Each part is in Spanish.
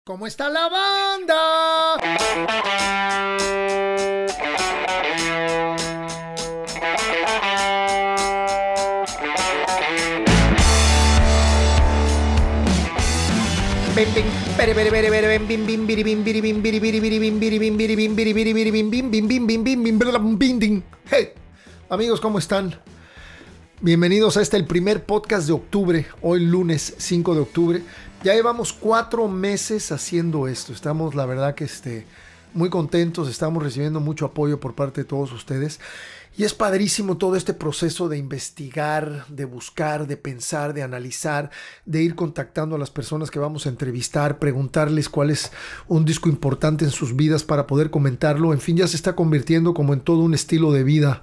¿Cómo está la banda? Hey, amigos, ¿cómo están? Bienvenidos a el primer podcast de octubre, hoy lunes 5 de octubre. Ya llevamos 4 meses haciendo esto. Estamos, la verdad que muy contentos, estamos recibiendo mucho apoyo por parte de todos ustedes. Y es padrísimo todo este proceso de investigar, de buscar, de pensar, de analizar, de ir contactando a las personas que vamos a entrevistar, preguntarles cuál es un disco importante en sus vidas para poder comentarlo. En fin, ya se está convirtiendo como en todo un estilo de vida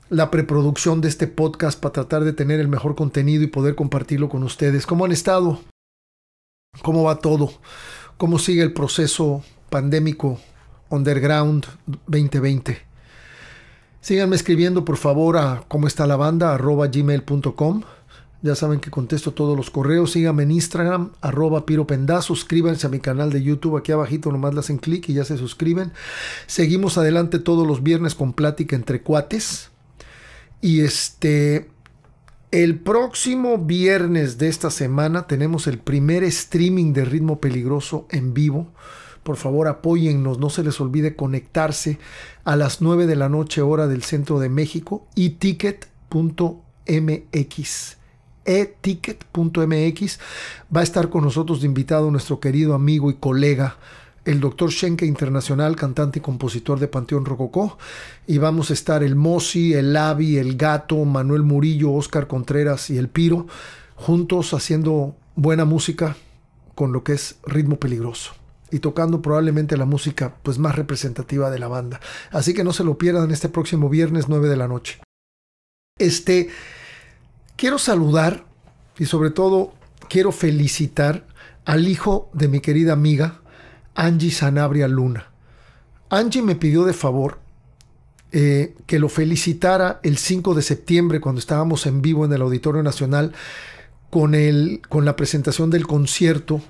la preproducción de este podcast para tratar de tener el mejor contenido y poder compartirlo con ustedes. ¿Cómo han estado? ¿Cómo va todo? ¿Cómo sigue el proceso pandémico Underground 2020? Síganme escribiendo por favor a cómo está la banda @gmail.com. Ya saben que contesto todos los correos. Síganme en Instagram @piropendaz. Suscríbanse a mi canal de YouTube. Aquí abajito nomás le hacen clic y ya se suscriben. Seguimos adelante todos los viernes con plática entre cuates. Y el próximo viernes de esta semana tenemos el primer streaming de Ritmo Peligroso en vivo. Por favor, apóyennos, no se les olvide conectarse a las 9 de la noche, hora del centro de México, eticket.mx. eticket.mx. Va a estar con nosotros de invitado nuestro querido amigo y colega, el Dr. Schenke Internacional, cantante y compositor de Panteón Rococó. Y vamos a estar el Mosi, el Lavi, el Gato, Manuel Murillo, Oscar Contreras y el Piro, juntos haciendo buena música con lo que es Ritmo Peligroso. Y tocando probablemente la música pues más representativa de la banda. Así que no se lo pierdan este próximo viernes 9 de la noche. Quiero saludar y sobre todo quiero felicitar al hijo de mi querida amiga Angie Sanabria Luna. Angie me pidió de favor que lo felicitara el 5 de septiembre cuando estábamos en vivo en el Auditorio Nacional con la presentación del concierto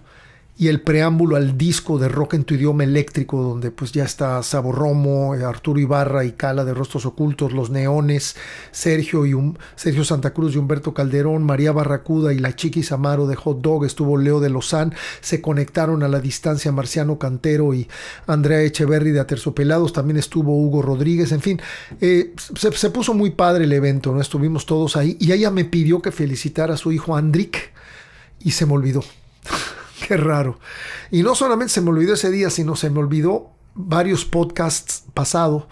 y el preámbulo al disco de Rock en tu idioma eléctrico, donde pues ya está Sabo Romo, Arturo Ibarra y Cala de Rostros Ocultos, Los Neones, Sergio Santa Cruz y Humberto Calderón, María Barracuda y la Chiquis Amaro de Hot Dog, estuvo Leo de Lozán, se conectaron a la distancia Marciano Cantero y Andrea Echeverry de Aterciopelados, también estuvo Hugo Rodríguez, en fin, se puso muy padre el evento, ¿no? Estuvimos todos ahí y ella me pidió que felicitara a su hijo Andrick y se me olvidó. Qué raro. Y no solamente se me olvidó ese día, sino se me olvidó varios podcasts pasados.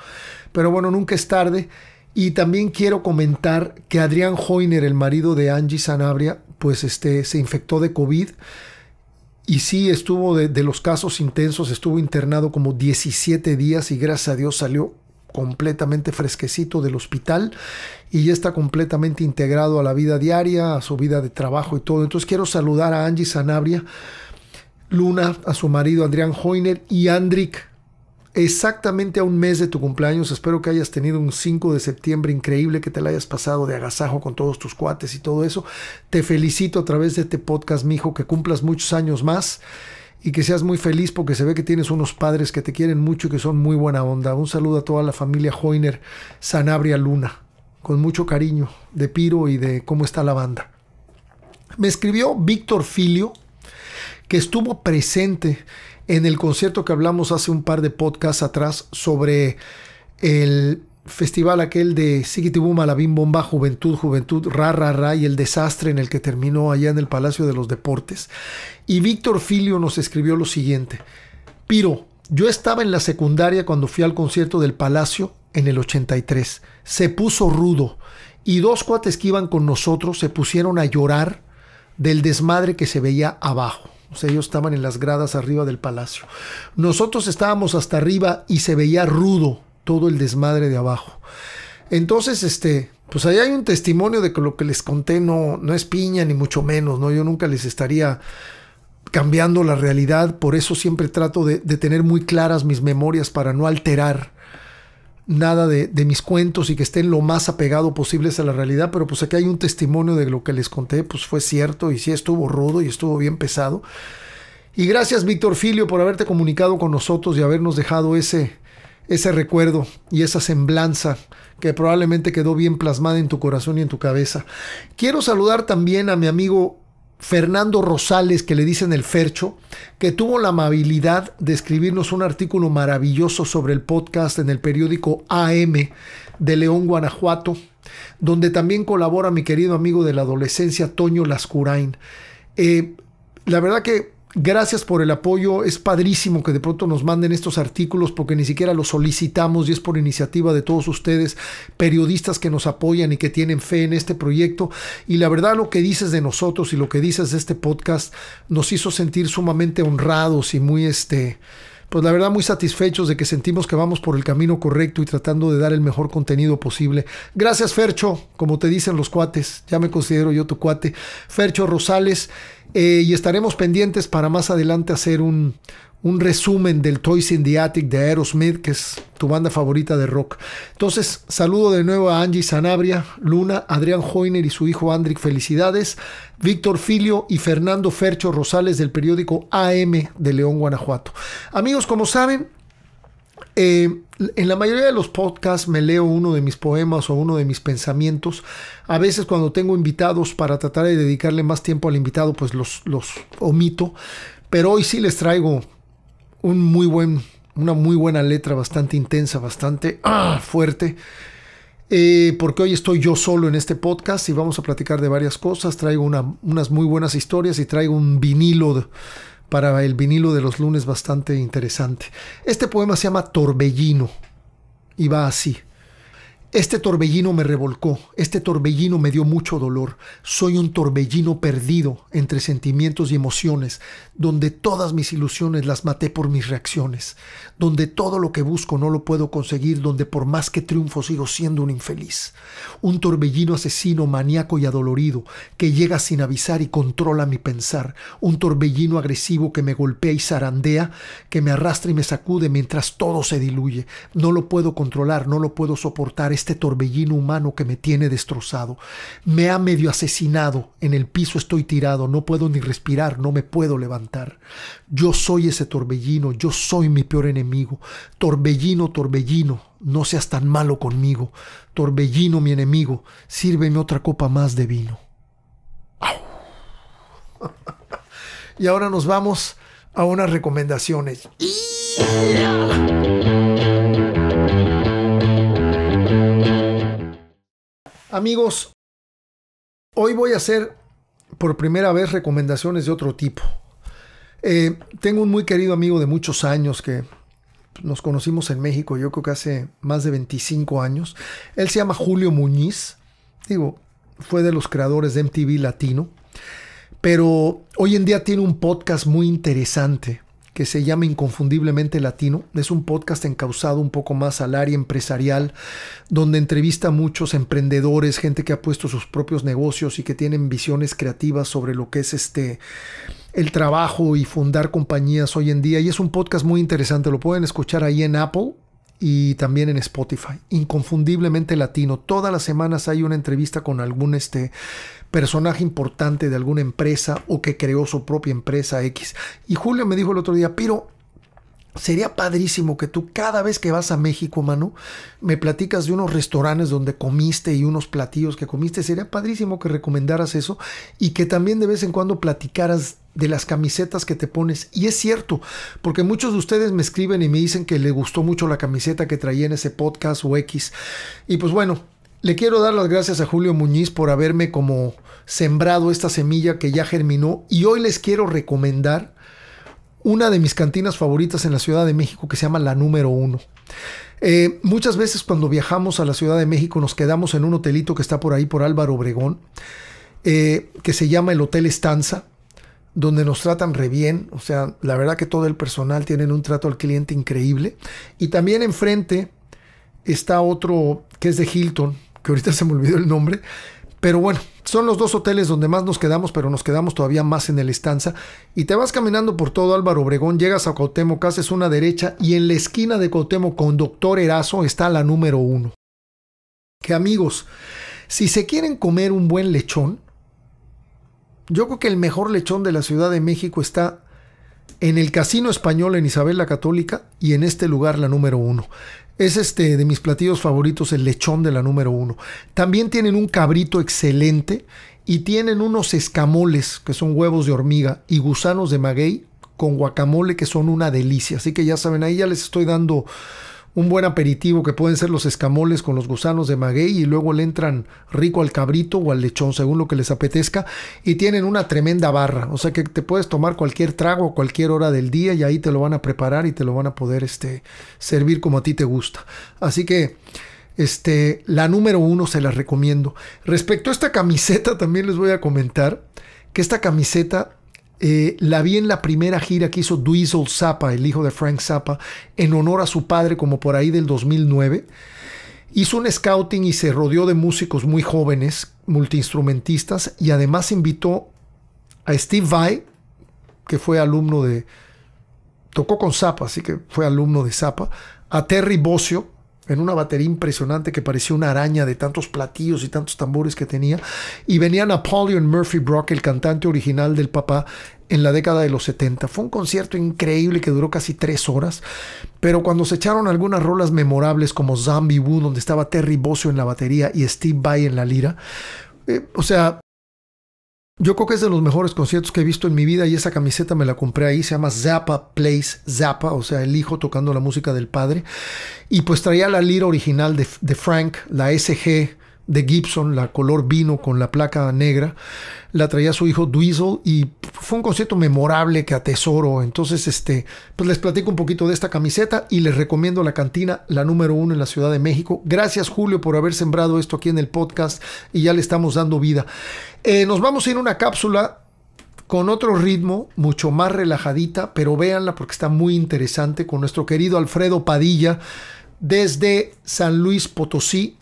Pero bueno, nunca es tarde. Y también quiero comentar que Adrián Joyner, el marido de Angie Sanabria, pues se infectó de COVID. Y sí, estuvo de los casos intensos, estuvo internado como 17 días y gracias a Dios salió completamente fresquecito del hospital y ya está completamente integrado a la vida diaria, a su vida de trabajo y todo. Entonces quiero saludar a Angie Sanabria Luna, a su marido Adrián Joyner y Andrick, exactamente a un mes de tu cumpleaños. Espero que hayas tenido un 5 de septiembre increíble, que te la hayas pasado de agasajo con todos tus cuates y todo eso. Te felicito a través de este podcast, mijo, que cumplas muchos años más y que seas muy feliz porque se ve que tienes unos padres que te quieren mucho y que son muy buena onda. Un saludo a toda la familia Joyner Sanabria Luna, con mucho cariño de Piro y de cómo está la banda. Me escribió Víctor Filio, que estuvo presente en el concierto que hablamos hace un par de podcasts atrás sobre el festival aquel de Sigitibum Alabim Bomba, Juventud, Ra, y el desastre en el que terminó allá en el Palacio de los Deportes. Y Víctor Filio nos escribió lo siguiente: Piro, yo estaba en la secundaria cuando fui al concierto del Palacio en el 83. Se puso rudo y 2 cuates que iban con nosotros se pusieron a llorar del desmadre que se veía abajo. O sea, ellos estaban en las gradas arriba del Palacio. Nosotros estábamos hasta arriba y se veía rudo todo el desmadre de abajo. Entonces, pues ahí hay un testimonio de que lo que les conté no es piña ni mucho menos, ¿no? Yo nunca les estaría cambiando la realidad, por eso siempre trato de tener muy claras mis memorias para no alterar nada de mis cuentos y que estén lo más apegado posibles a la realidad. Pero pues aquí hay un testimonio de lo que les conté, pues fue cierto y sí estuvo rudo y estuvo bien pesado. Y gracias, Víctor Filio, por haberte comunicado con nosotros y habernos dejado ese recuerdo y esa semblanza que probablemente quedó bien plasmada en tu corazón y en tu cabeza. Quiero saludar también a mi amigo Fernando Rosales, que le dicen el Fercho, que tuvo la amabilidad de escribirnos un artículo maravilloso sobre el podcast en el periódico AM de León, Guanajuato, donde también colabora mi querido amigo de la adolescencia, Toño Lascurain. La verdad que gracias por el apoyo. Es padrísimo que de pronto nos manden estos artículos porque ni siquiera los solicitamos y es por iniciativa de todos ustedes, periodistas que nos apoyan y que tienen fe en este proyecto. Y la verdad, lo que dices de nosotros y lo que dices de este podcast nos hizo sentir sumamente honrados y muy pues la verdad muy satisfechos de que sentimos que vamos por el camino correcto y tratando de dar el mejor contenido posible. Gracias, Fercho, como te dicen los cuates, ya me considero yo tu cuate, Fercho Rosales, y estaremos pendientes para más adelante hacer un resumen del Toys in the Attic de Aerosmith, que es tu banda favorita de rock. Entonces, saludo de nuevo a Angie Sanabria, Luna, Adrián Joyner y su hijo Andrick, felicidades, Víctor Filio y Fernando Fercho Rosales del periódico AM de León, Guanajuato. Amigos, como saben, en la mayoría de los podcasts me leo uno de mis poemas o uno de mis pensamientos. A veces cuando tengo invitados, para tratar de dedicarle más tiempo al invitado, pues los omito. Pero hoy sí les traigo una muy buena letra, bastante intensa, bastante fuerte. Porque hoy estoy yo solo en este podcast y vamos a platicar de varias cosas. Traigo unas muy buenas historias y traigo un vinilo para el vinilo de los lunes bastante interesante. Este poema se llama Torbellino y va así. Este torbellino me revolcó, este torbellino me dio mucho dolor. Soy un torbellino perdido entre sentimientos y emociones, donde todas mis ilusiones las maté por mis reacciones, donde todo lo que busco no lo puedo conseguir, donde por más que triunfo sigo siendo un infeliz. Un torbellino asesino, maníaco y adolorido, que llega sin avisar y controla mi pensar. Un torbellino agresivo que me golpea y zarandea, que me arrastra y me sacude mientras todo se diluye. No lo puedo controlar, no lo puedo soportar. Este torbellino humano que me tiene destrozado. Me ha medio asesinado. En el piso estoy tirado. No puedo ni respirar. No me puedo levantar. Yo soy ese torbellino. Yo soy mi peor enemigo. Torbellino, torbellino, no seas tan malo conmigo. Torbellino, mi enemigo, sírveme otra copa más de vino. Y ahora nos vamos a unas recomendaciones. Amigos, hoy voy a hacer por primera vez recomendaciones de otro tipo. Tengo un muy querido amigo de muchos años que nos conocimos en México, yo creo que hace más de 25 años. Él se llama Julio Muñiz. Fue de los creadores de MTV Latino. Pero hoy en día tiene un podcast muy interesante que se llama Inconfundiblemente Latino. Es un podcast encauzado un poco más al área empresarial, donde entrevista a muchos emprendedores, gente que ha puesto sus propios negocios y que tienen visiones creativas sobre lo que es el trabajo y fundar compañías hoy en día. Y es un podcast muy interesante. Lo pueden escuchar ahí en Apple y también en Spotify. Inconfundiblemente Latino. Todas las semanas hay una entrevista con algún personaje importante de alguna empresa o que creó su propia empresa X. Y Julio me dijo el otro día, Piro, sería padrísimo que tú cada vez que vas a México, mano, me platicas de unos restaurantes donde comiste y unos platillos que comiste. Sería padrísimo que recomendaras eso y que también de vez en cuando platicaras de las camisetas que te pones. Y es cierto, porque muchos de ustedes me escriben y me dicen que les gustó mucho la camiseta que traía en ese podcast o X. Y pues bueno, le quiero dar las gracias a Julio Muñiz por haberme como sembrado esta semilla que ya germinó. Y hoy les quiero recomendar una de mis cantinas favoritas en la Ciudad de México que se llama La Número 1. Muchas veces cuando viajamos a la Ciudad de México nos quedamos en un hotelito que está por ahí por Álvaro Obregón, que se llama el Hotel Estanza, donde nos tratan re bien. O sea, la verdad que todo el personal tienen un trato al cliente increíble. Y también enfrente está otro que es de Hilton, que ahorita se me olvidó el nombre. Pero bueno, son los dos hoteles donde más nos quedamos, pero nos quedamos todavía más en el Estanza. Y te vas caminando por todo Álvaro Obregón, llegas a Cuauhtémoc, haces una derecha y en la esquina de Cuauhtémoc con Doctor Erazo está La Número 1. Que amigos, si se quieren comer un buen lechón, yo creo que el mejor lechón de la Ciudad de México está en el Casino Español en Isabel la Católica y en este lugar la número 1. Es de mis platillos favoritos, el lechón de la número 1. También tienen un cabrito excelente y tienen unos escamoles, que son huevos de hormiga, y gusanos de maguey con guacamole, que son una delicia. Así que ya saben, ahí ya les estoy dando un buen aperitivo, que pueden ser los escamoles con los gusanos de maguey, y luego le entran rico al cabrito o al lechón, según lo que les apetezca, y tienen una tremenda barra, o sea que te puedes tomar cualquier trago a cualquier hora del día y ahí te lo van a preparar y te lo van a poder servir como a ti te gusta. Así que la número 1 se la recomiendo. Respecto a esta camiseta, también les voy a comentar que esta camiseta la vi en la primera gira que hizo Dweezil Zappa, el hijo de Frank Zappa, en honor a su padre, como por ahí del 2009. Hizo un scouting y se rodeó de músicos muy jóvenes, multiinstrumentistas, y además invitó a Steve Vai, que fue alumno tocó con Zappa, así que fue alumno de Zappa, a Terry Bozzio, en una batería impresionante que parecía una araña de tantos platillos y tantos tambores que tenía, y venían Apollyon Murphy Brock, el cantante original del papá, en la década de los 70. Fue un concierto increíble que duró casi 3 horas, pero cuando se echaron algunas rolas memorables como Zombie Woo, donde estaba Terry Bozzio en la batería y Steve Vai en la lira, yo creo que es de los mejores conciertos que he visto en mi vida, y esa camiseta me la compré ahí. Se llama Zappa Plays Zappa, o sea, el hijo tocando la música del padre. Y pues traía la lira original de Frank, la SG de Gibson, la color vino con la placa negra. La traía su hijo Dweezil y fue un concierto memorable que atesoro. Entonces, pues les platico un poquito de esta camiseta y les recomiendo la cantina, la número 1 en la Ciudad de México. Gracias, Julio, por haber sembrado esto aquí en el podcast y ya le estamos dando vida. Nos vamos a ir a una cápsula con otro ritmo, mucho más relajadita, pero véanla porque está muy interesante, con nuestro querido Alfredo Padilla desde San Luis Potosí,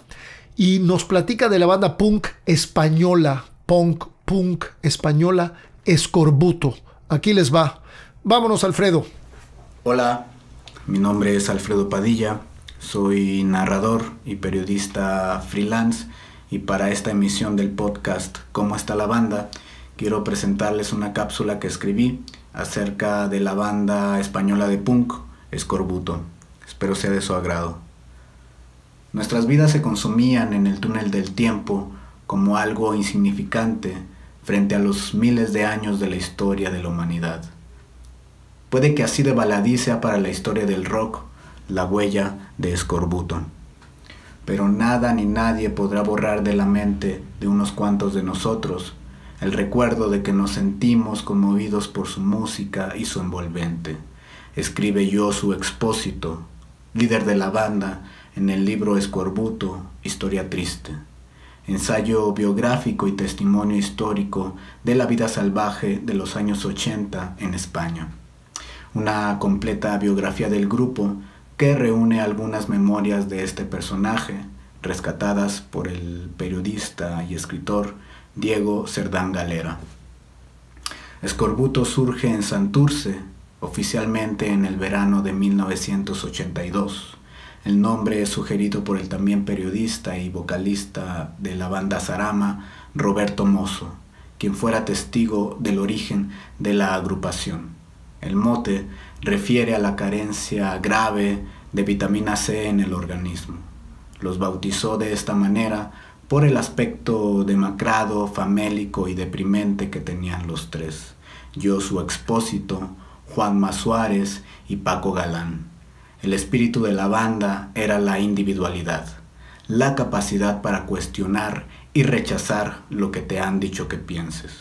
y nos platica de la banda punk española, punk española, Escorbuto. Aquí les va. Vámonos, Alfredo. Hola, mi nombre es Alfredo Padilla, soy narrador y periodista freelance, y para esta emisión del podcast ¿Cómo está la banda?, quiero presentarles una cápsula que escribí acerca de la banda española de punk, Escorbuto. Espero sea de su agrado. Nuestras vidas se consumían en el túnel del tiempo como algo insignificante frente a los miles de años de la historia de la humanidad. Puede que así de baladí sea para la historia del rock la huella de Escorbuto. Pero nada ni nadie podrá borrar de la mente de unos cuantos de nosotros el recuerdo de que nos sentimos conmovidos por su música y su envolvente. Escribe Josu Expósito, líder de la banda, en el libro Escorbuto, Historia Triste, ensayo biográfico y testimonio histórico de la vida salvaje de los años 80 en España. Una completa biografía del grupo que reúne algunas memorias de este personaje, rescatadas por el periodista y escritor Diego Cerdán Galera. Escorbuto surge en Santurce, oficialmente en el verano de 1982. El nombre es sugerido por el también periodista y vocalista de la banda Zarama, Roberto Mosso, quien fuera testigo del origen de la agrupación. El mote refiere a la carencia grave de vitamina C en el organismo. Los bautizó de esta manera por el aspecto demacrado, famélico y deprimente que tenían los tres: Josu Expósito, Juanma Suárez y Paco Galán. El espíritu de la banda era la individualidad, la capacidad para cuestionar y rechazar lo que te han dicho que pienses.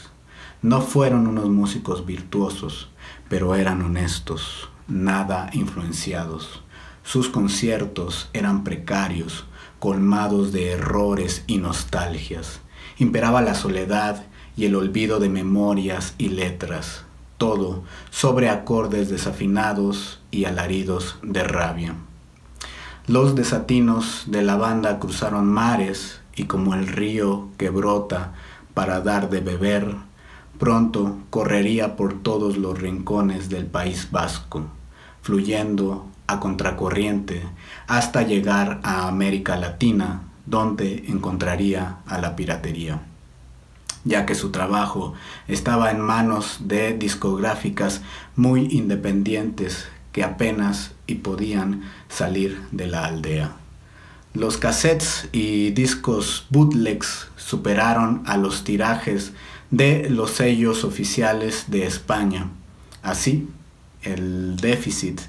No fueron unos músicos virtuosos, pero eran honestos, nada influenciados. Sus conciertos eran precarios, colmados de errores y nostalgias. Imperaba la soledad y el olvido de memorias y letras. Todo sobre acordes desafinados y alaridos de rabia. Los desatinos de la banda cruzaron mares y, como el río que brota para dar de beber, pronto correría por todos los rincones del País Vasco, fluyendo a contracorriente hasta llegar a América Latina, donde encontraría a la piratería. ya que su trabajo estaba en manos de discográficas muy independientes que apenas y podían salir de la aldea. Los cassettes y discos bootlegs superaron a los tirajes de los sellos oficiales de España. Así, el déficit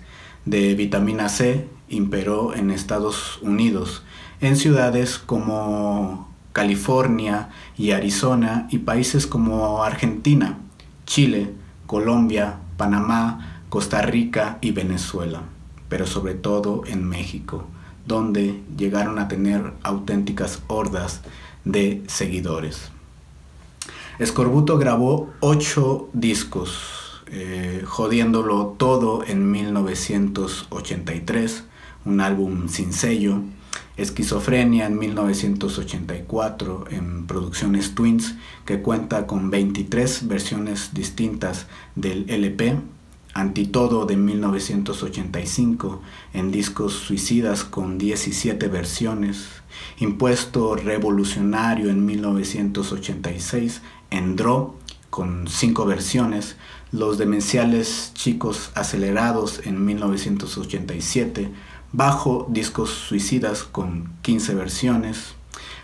de vitamina C imperó en Estados Unidos, en ciudades como California y Arizona y países como Argentina, Chile, Colombia, Panamá, Costa Rica y Venezuela, pero sobre todo en México, donde llegaron a tener auténticas hordas de seguidores. Escorbuto grabó 8 discos, jodiéndolo todo en 1983, un álbum sin sello. Esquizofrenia en 1984 en Producciones Twins, que cuenta con 23 versiones distintas del LP. Antitodo de 1985 en Discos Suicidas con 17 versiones. Impuesto Revolucionario en 1986 en Dro con 5 versiones. Los Demenciales Chicos Acelerados en 1987. Bajo Discos Suicidas con 15 versiones.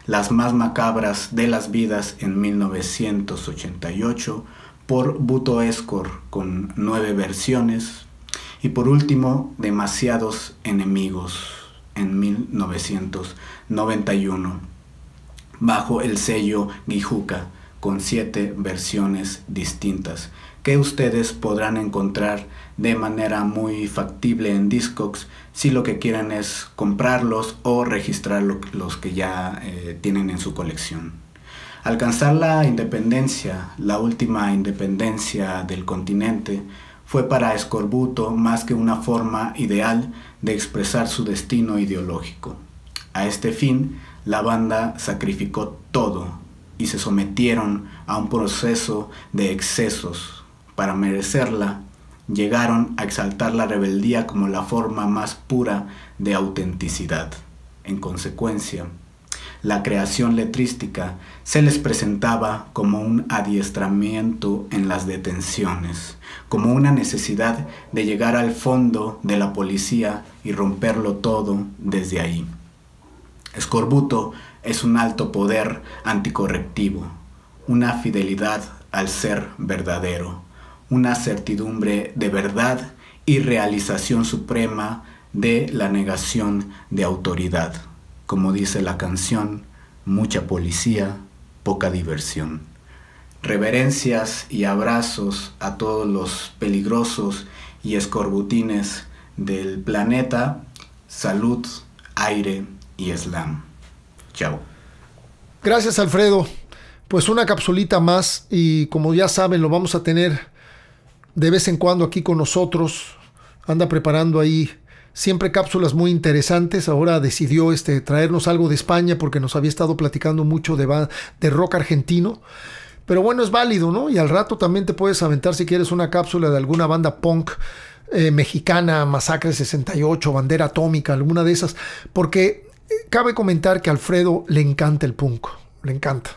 Las Más Macabras de las Vidas en 1988 por Buto Escor con 9 versiones. Y por último, Demasiados Enemigos en 1991 bajo el sello Guijuca con 7 versiones distintas que ustedes podrán encontrar de manera muy factible en Discogs si lo que quieren es comprarlos o registrar los que ya tienen en su colección. Alcanzar la independencia, la última independencia del continente, fue para Escorbuto más que una forma ideal de expresar su destino ideológico. A este fin, la banda sacrificó todo y se sometieron a un proceso de excesos. Para merecerla, llegaron a exaltar la rebeldía como la forma más pura de autenticidad. En consecuencia, la creación letrística se les presentaba como un adiestramiento en las detenciones, como una necesidad de llegar al fondo de la policía y romperlo todo desde ahí. Escorbuto es un alto poder anticorrectivo, una fidelidad al ser verdadero, una certidumbre de verdad y realización suprema de la negación de autoridad. Como dice la canción, mucha policía, poca diversión. Reverencias y abrazos a todos los peligrosos y escorbutines del planeta. Salud, aire y slam. Chao. Gracias, Alfredo. Pues una capsulita más y como ya saben lo vamos a tener de vez en cuando aquí con nosotros. Anda preparando ahí siempre cápsulas muy interesantes. Ahora decidió traernos algo de España porque nos había estado platicando mucho de rock argentino. Pero bueno, es válido, ¿no? Y al rato también te puedes aventar si quieres una cápsula de alguna banda punk mexicana, Masacre 68, Bandera Atómica, alguna de esas. Porque cabe comentar que a Alfredo le encanta el punk, le encanta.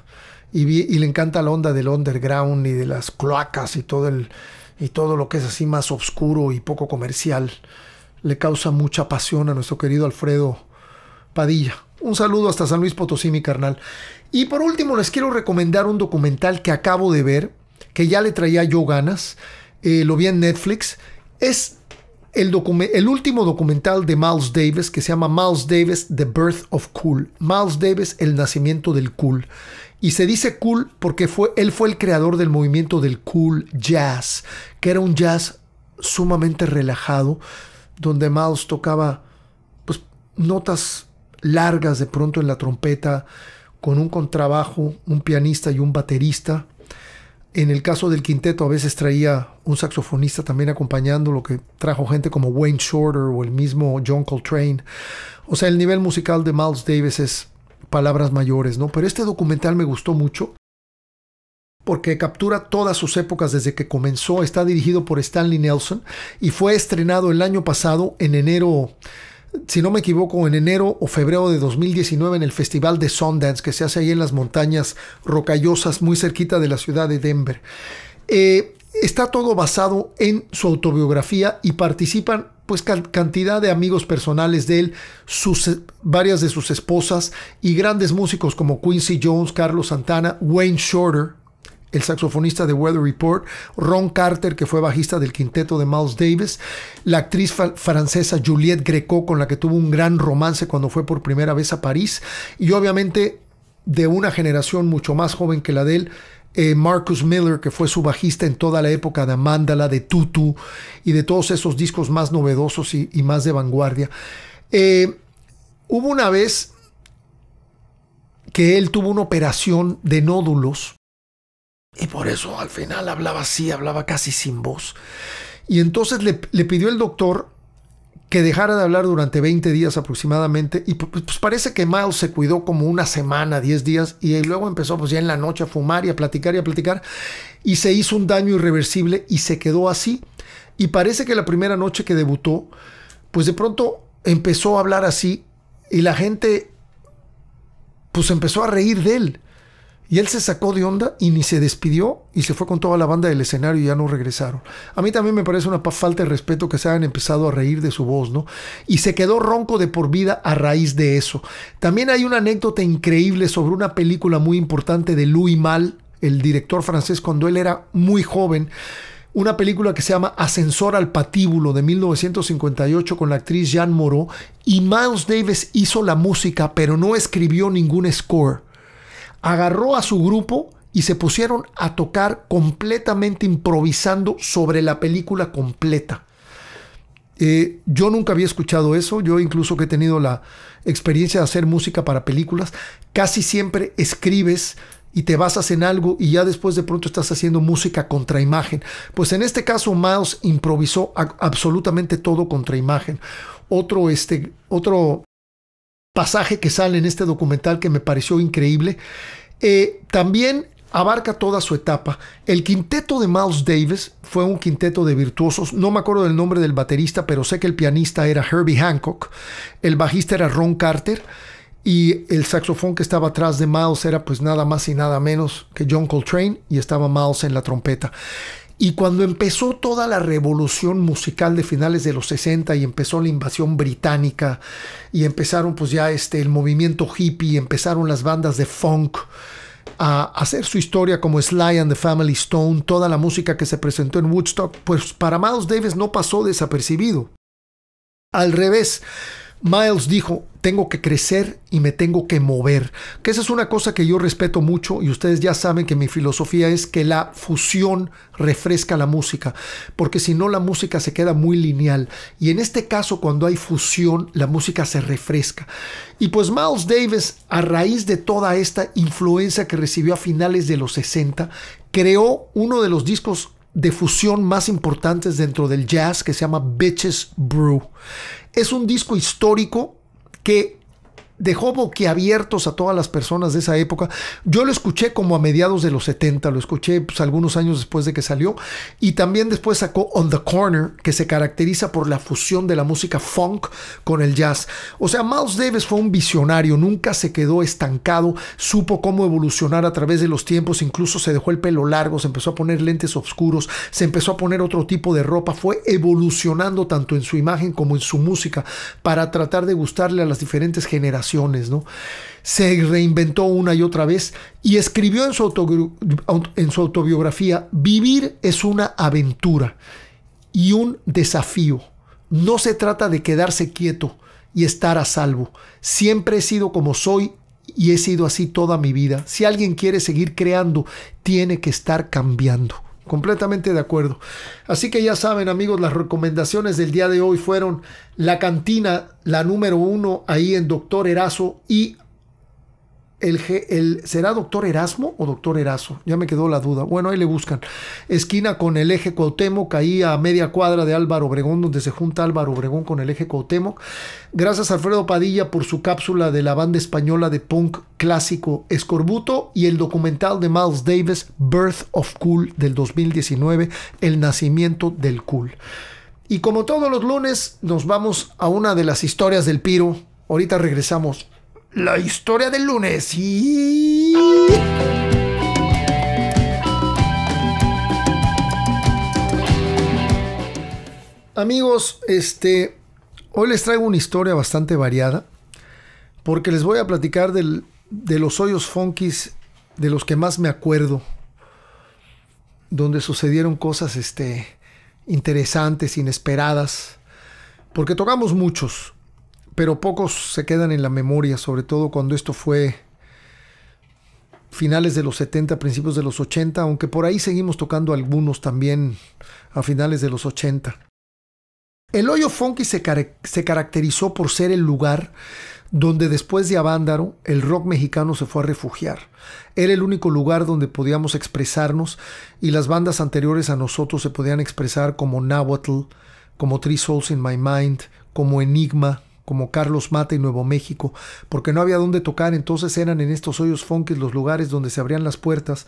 Y le encanta la onda del underground y de las cloacas y todo lo que es así más oscuro y poco comercial. Le causa mucha pasión a nuestro querido Alfredo Padilla. Un saludo hasta San Luis Potosí, mi carnal. Y por último les quiero recomendar un documental que acabo de ver, que ya le traía yo ganas. Lo vi en Netflix. Es el último documental de Miles Davis, que se llama Miles Davis, The Birth of Cool. Miles Davis, el nacimiento del cool. Y se dice cool porque él fue el creador del movimiento del cool jazz, que era un jazz sumamente relajado, donde Miles tocaba pues, notas largas de pronto en la trompeta, con un contrabajo, un pianista y un baterista. En el caso del quinteto a veces traía un saxofonista también acompañando, lo que trajo gente como Wayne Shorter o el mismo John Coltrane. O sea, el nivel musical de Miles Davis es palabras mayores, ¿no? Pero este documental me gustó mucho porque captura todas sus épocas desde que comenzó. Está dirigido por Stanley Nelson y fue estrenado el año pasado en enero si no me equivoco, en enero o febrero de 2019 en el Festival de Sundance, que se hace ahí en las montañas rocallosas muy cerquita de la ciudad de Denver. Está todo basado en su autobiografía y participan pues cantidad de amigos personales de él, varias de sus esposas y grandes músicos como Quincy Jones, Carlos Santana, Wayne Shorter, el saxofonista de Weather Report, Ron Carter, que fue bajista del quinteto de Miles Davis, la actriz francesa Juliette Gréco, con la que tuvo un gran romance cuando fue por primera vez a París, y obviamente de una generación mucho más joven que la de él, Marcus Miller, que fue su bajista en toda la época de Mandala, de Tutu y de todos esos discos más novedosos y más de vanguardia. Hubo una vez que él tuvo una operación de nódulos y por eso al final hablaba así, hablaba casi sin voz. Y entonces le pidió el doctor que dejara de hablar durante 20 días aproximadamente, y pues parece que Miles se cuidó como una semana, 10 días, y luego empezó pues ya en la noche a fumar y a platicar, y se hizo un daño irreversible y se quedó así. Y parece que la primera noche que debutó, pues de pronto empezó a hablar así, y la gente pues empezó a reír de él. Y él se sacó de onda y ni se despidió y se fue con toda la banda del escenario y ya no regresaron. A mí también me parece una falta de respeto que se hayan empezado a reír de su voz, ¿no? Y se quedó ronco de por vida a raíz de eso. También hay una anécdota increíble sobre una película muy importante de Louis Malle, el director francés, cuando él era muy joven. Una película que se llama Ascensor al Patíbulo de 1958 con la actriz Jeanne Moreau. Y Miles Davis hizo la música, pero no escribió ningún score. Agarró a su grupo y se pusieron a tocar completamente improvisando sobre la película completa. Yo nunca había escuchado eso. Yo incluso que he tenido la experiencia de hacer música para películas, casi siempre escribes y te basas en algo y ya después de pronto estás haciendo música contra imagen. Pues en este caso Miles improvisó absolutamente todo contra imagen. Otro pasaje que sale en este documental que me pareció increíble. También abarca toda su etapa. El quinteto de Miles Davis fue un quinteto de virtuosos. No me acuerdo del nombre del baterista, pero sé que el pianista era Herbie Hancock, el bajista era Ron Carter y el saxofón que estaba atrás de Miles era pues nada más y nada menos que John Coltrane, y estaba Miles en la trompeta. Y cuando empezó toda la revolución musical de finales de los 60 y empezó la invasión británica y empezaron pues ya el movimiento hippie, empezaron las bandas de funk a hacer su historia como Sly and the Family Stone, toda la música que se presentó en Woodstock, pues para Miles Davis no pasó desapercibido. Al revés, Miles dijo, tengo que crecer y me tengo que mover. Que esa es una cosa que yo respeto mucho y ustedes ya saben que mi filosofía es que la fusión refresca la música, porque si no la música se queda muy lineal. Y en este caso, cuando hay fusión, la música se refresca. Y pues Miles Davis, a raíz de toda esta influencia que recibió a finales de los 60, creó uno de los discos de fusión más importantes dentro del jazz que se llama Bitches Brew. Es un disco histórico que dejó boquiabiertos a todas las personas de esa época. Yo lo escuché como a mediados de los 70, lo escuché pues, algunos años después de que salió, y también después sacó On the Corner, que se caracteriza por la fusión de la música funk con el jazz. O sea, Miles Davis fue un visionario, nunca se quedó estancado, supo cómo evolucionar a través de los tiempos, incluso se dejó el pelo largo, se empezó a poner lentes oscuros, se empezó a poner otro tipo de ropa, fue evolucionando tanto en su imagen como en su música para tratar de gustarle a las diferentes generaciones, ¿no? Se reinventó una y otra vez y escribió en su autobiografía: vivir es una aventura y un desafío. No se trata de quedarse quieto y estar a salvo. Siempre he sido como soy y he sido así toda mi vida. Si alguien quiere seguir creando, tiene que estar cambiando. Completamente de acuerdo. Así que ya saben, amigos, las recomendaciones del día de hoy fueron La Cantina, la número 1, ahí en Doctor Erazo, y ¿será Doctor Erasmo o Doctor Erazo? Ya me quedó la duda. Bueno, ahí le buscan. Esquina con el eje Cuauhtémoc, ahí a media cuadra de Álvaro Obregón, donde se junta Álvaro Obregón con el eje Cuauhtémoc. Gracias a Alfredo Padilla por su cápsula de la banda española de punk clásico Escorbuto, y el documental de Miles Davis, Birth of Cool, del 2019, El nacimiento del cool. Y como todos los lunes, nos vamos a una de las historias del Piro. Ahorita regresamos. La historia del lunes. Y... amigos, hoy les traigo una historia bastante variada, porque les voy a platicar de los hoyos funkis de los que más me acuerdo, donde sucedieron cosas interesantes, inesperadas, porque tocamos muchos, pero pocos se quedan en la memoria, sobre todo cuando esto fue finales de los 70, principios de los 80, aunque por ahí seguimos tocando algunos también a finales de los 80. El hoyo funky se caracterizó por ser el lugar donde después de Avándaro el rock mexicano se fue a refugiar. Era el único lugar donde podíamos expresarnos y las bandas anteriores a nosotros se podían expresar como Nahuatl, como Three Souls in My Mind, como Enigma, como Carlos Mata y Nuevo México, porque no había dónde tocar. Entonces eran en estos hoyos funky los lugares donde se abrían las puertas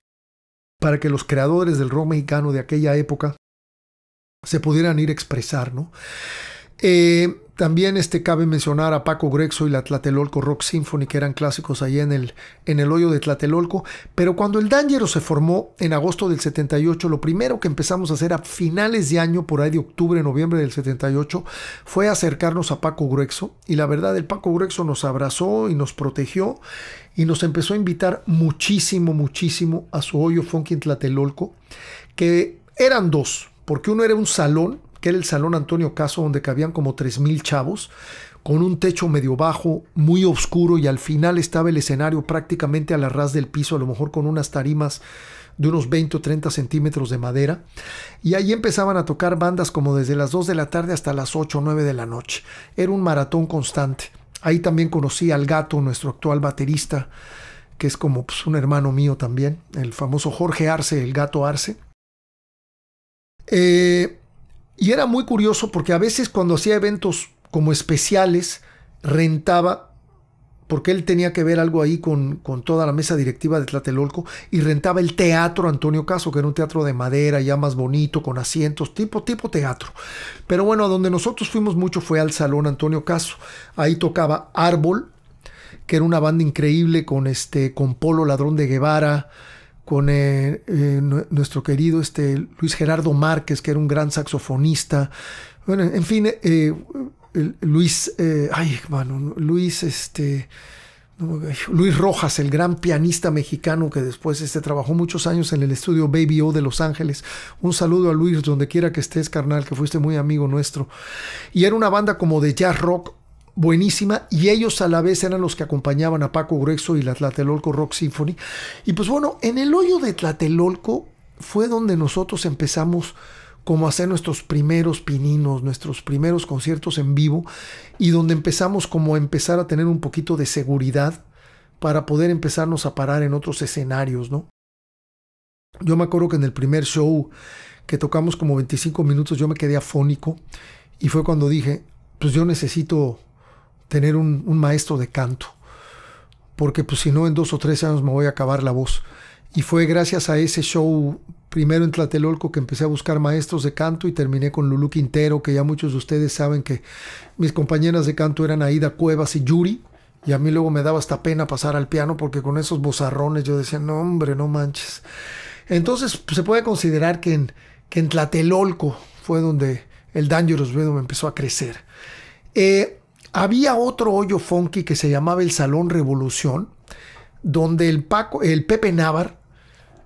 para que los creadores del rock mexicano de aquella época se pudieran ir a expresar, ¿no? También cabe mencionar a Paco Grexo y la Tlatelolco Rock Symphony, que eran clásicos allí en el hoyo de Tlatelolco. Pero cuando el Dangerous se formó en agosto del 78, lo primero que empezamos a hacer a finales de año, por ahí de octubre, noviembre del 78, fue acercarnos a Paco Grexo. Y la verdad, el Paco Grexo nos abrazó y nos protegió y nos empezó a invitar muchísimo, muchísimo a su hoyo funky en Tlatelolco, que eran dos, porque uno era un salón, que era el Salón Antonio Caso, donde cabían como 3,000 chavos, con un techo medio bajo, muy oscuro, y al final estaba el escenario prácticamente a la ras del piso, a lo mejor con unas tarimas de unos 20 o 30 centímetros de madera, y ahí empezaban a tocar bandas como desde las 2 de la tarde hasta las 8 o 9 de la noche. Era un maratón constante. Ahí también conocí al Gato, nuestro actual baterista, que es como un hermano mío también, el famoso Jorge Arce, el Gato Arce. Y era muy curioso porque a veces cuando hacía eventos como especiales rentaba, porque él tenía que ver algo ahí con toda la mesa directiva de Tlatelolco, y rentaba el Teatro Antonio Caso, que era un teatro de madera ya más bonito, con asientos, tipo teatro. Pero bueno, a donde nosotros fuimos mucho fue al Salón Antonio Caso. Ahí tocaba Árbol, que era una banda increíble con Polo Ladrón de Guevara, con nuestro querido Luis Gerardo Márquez, que era un gran saxofonista. Bueno, en fin, Luis Rojas, el gran pianista mexicano que después trabajó muchos años en el estudio Baby O de Los Ángeles. Un saludo a Luis, donde quiera que estés, carnal, que fuiste muy amigo nuestro. Y era una banda como de jazz rock buenísima, y ellos a la vez eran los que acompañaban a Paco Grexo y la Tlatelolco Rock Symphony. Y pues bueno, en el hoyo de Tlatelolco fue donde nosotros empezamos como a hacer nuestros primeros pininos, nuestros primeros conciertos en vivo, y donde empezamos como a empezar a tener un poquito de seguridad para poder empezarnos a parar en otros escenarios, ¿no? Yo me acuerdo que en el primer show que tocamos como 25 minutos yo me quedé afónico, y fue cuando dije, pues yo necesito tener un maestro de canto, porque pues si no en 2 o 3 años me voy a acabar la voz. Y fue gracias a ese show, primero en Tlatelolco, que empecé a buscar maestros de canto, y terminé con Lulú Quintero, que ya muchos de ustedes saben que mis compañeras de canto eran Aida Cuevas y Yuri, y a mí luego me daba hasta pena pasar al piano, porque con esos vozarrones yo decía, no hombre, no manches. Entonces pues, se puede considerar que en Tlatelolco fue donde el Dangerous Rhythm empezó a crecer. Había otro hoyo funky que se llamaba el Salón Revolución, donde el Pepe Návar,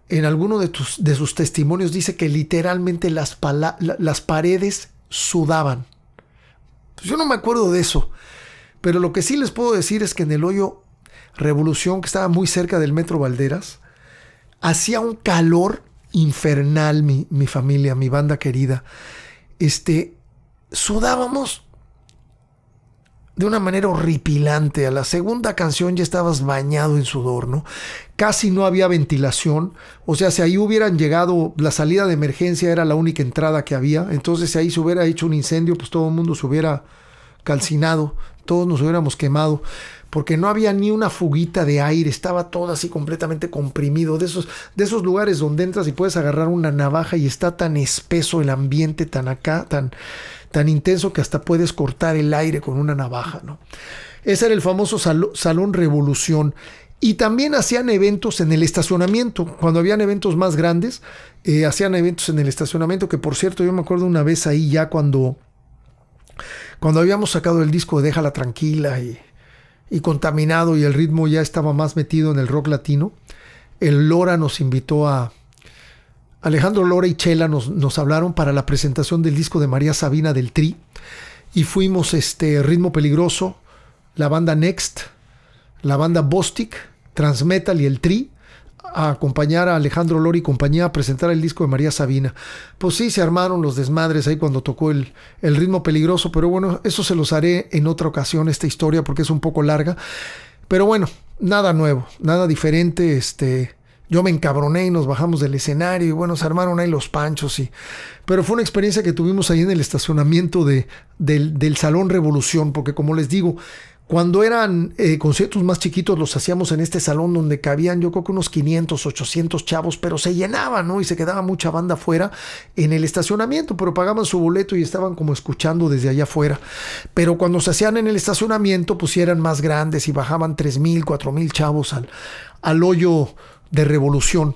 en alguno de sus testimonios, dice que literalmente las paredes sudaban. Pues yo no me acuerdo de eso, pero lo que sí les puedo decir es que en el hoyo Revolución, que estaba muy cerca del Metro Valderas, hacía un calor infernal, mi familia, mi banda querida. Sudábamos de una manera horripilante. A la segunda canción ya estabas bañado en sudor, ¿no? Casi no había ventilación. O sea, si ahí hubieran llegado, la salida de emergencia era la única entrada que había. Entonces, si ahí se hubiera hecho un incendio, pues todo el mundo se hubiera calcinado. todos nos hubiéramos quemado, porque no había ni una fuguita de aire, estaba todo así completamente comprimido, de esos lugares donde entras y puedes agarrar una navaja y está tan espeso el ambiente, tan acá, tan intenso que hasta puedes cortar el aire con una navaja, ¿no? Ese era el famoso Salón Revolución. Y también hacían eventos en el estacionamiento. Cuando habían eventos más grandes, hacían eventos en el estacionamiento, que por cierto, yo me acuerdo una vez ahí ya cuando habíamos sacado el disco de Déjala Tranquila y Contaminado, y el ritmo ya estaba más metido en el rock latino, el Lora nos invitó Alejandro Lora y Chela nos hablaron para la presentación del disco de María Sabina del Tri, y fuimos Ritmo Peligroso, la banda Next, la banda Bostic, Transmetal y el Tri a acompañar a Alejandro Lora y compañía a presentar el disco de María Sabina. Pues sí, se armaron los desmadres ahí cuando tocó el Ritmo Peligroso, pero bueno, eso se los haré en otra ocasión, esta historia, porque es un poco larga. Pero bueno, nada nuevo, nada diferente. Yo me encabroné y nos bajamos del escenario y bueno, se armaron ahí los panchos. Pero fue una experiencia que tuvimos ahí en el estacionamiento del Salón Revolución, porque como les digo, cuando eran conciertos más chiquitos los hacíamos en este salón donde cabían yo creo que unos 500, 800 chavos, pero se llenaban, ¿no? Y se quedaba mucha banda afuera en el estacionamiento, pero pagaban su boleto y estaban como escuchando desde allá afuera. Pero cuando se hacían en el estacionamiento, pues sí eran más grandes y bajaban 3,000, 4,000 chavos al hoyo de Revolución.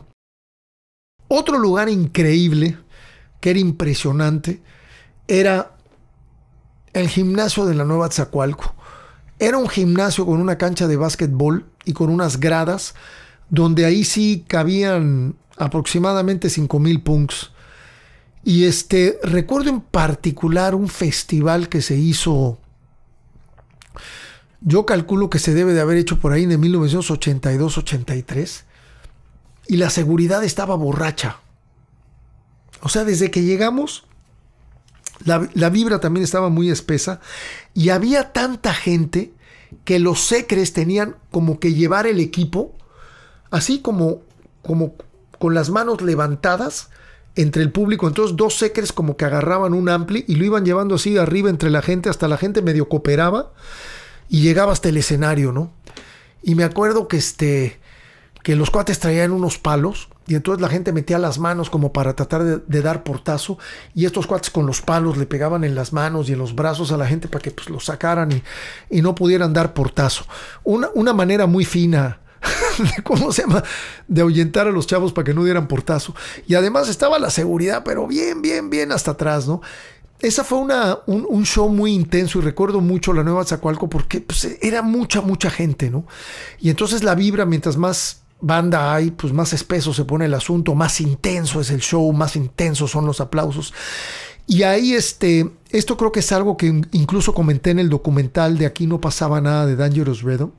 Otro lugar increíble, que era impresionante, era el gimnasio de la Nueva Atzacoalco. Era un gimnasio con una cancha de básquetbol y con unas gradas, donde ahí sí cabían aproximadamente 5,000 punks. Y recuerdo en particular un festival que se hizo, yo calculo que se debe de haber hecho por ahí en 1982-83, y la seguridad estaba borracha. O sea, desde que llegamos, la vibra también estaba muy espesa y había tanta gente que los secres tenían como que llevar el equipo así como con las manos levantadas entre el público. Entonces 2 secres como que agarraban un ampli y lo iban llevando así arriba entre la gente, hasta la gente medio cooperaba y llegaba hasta el escenario, ¿no? Y me acuerdo que los cuates traían unos palos y entonces la gente metía las manos como para tratar de dar portazo, y estos cuates con los palos le pegaban en las manos y en los brazos a la gente para que pues los sacaran y no pudieran dar portazo. Una manera muy fina de, ¿cómo se llama?, de ahuyentar a los chavos para que no dieran portazo. Y además estaba la seguridad, pero bien hasta atrás, ¿no? Esa fue un show muy intenso, y recuerdo mucho la Nueva Atzacoalco porque pues, era mucha gente, ¿no? Y entonces la vibra, mientras más banda hay, pues más espeso se pone el asunto, más intenso es el show, más intensos son los aplausos. Y ahí esto creo que es algo que incluso comenté en el documental de Aquí no pasaba nada de Dangerous Rhythm.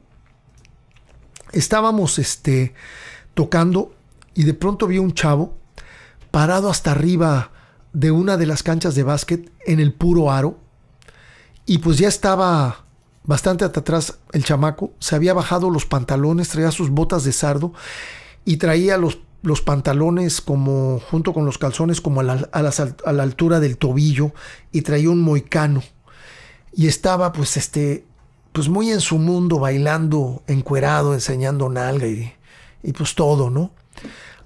Estábamos tocando y de pronto vi un chavo parado hasta arriba de una de las canchas de básquet en el puro aro, y pues ya estaba bastante hasta atrás el chamaco, se había bajado los pantalones, traía sus botas de sardo y traía los pantalones como junto con los calzones como a la altura del tobillo, y traía un moicano y estaba pues pues muy en su mundo, bailando encuerado, enseñando nalga y pues todo, ¿no?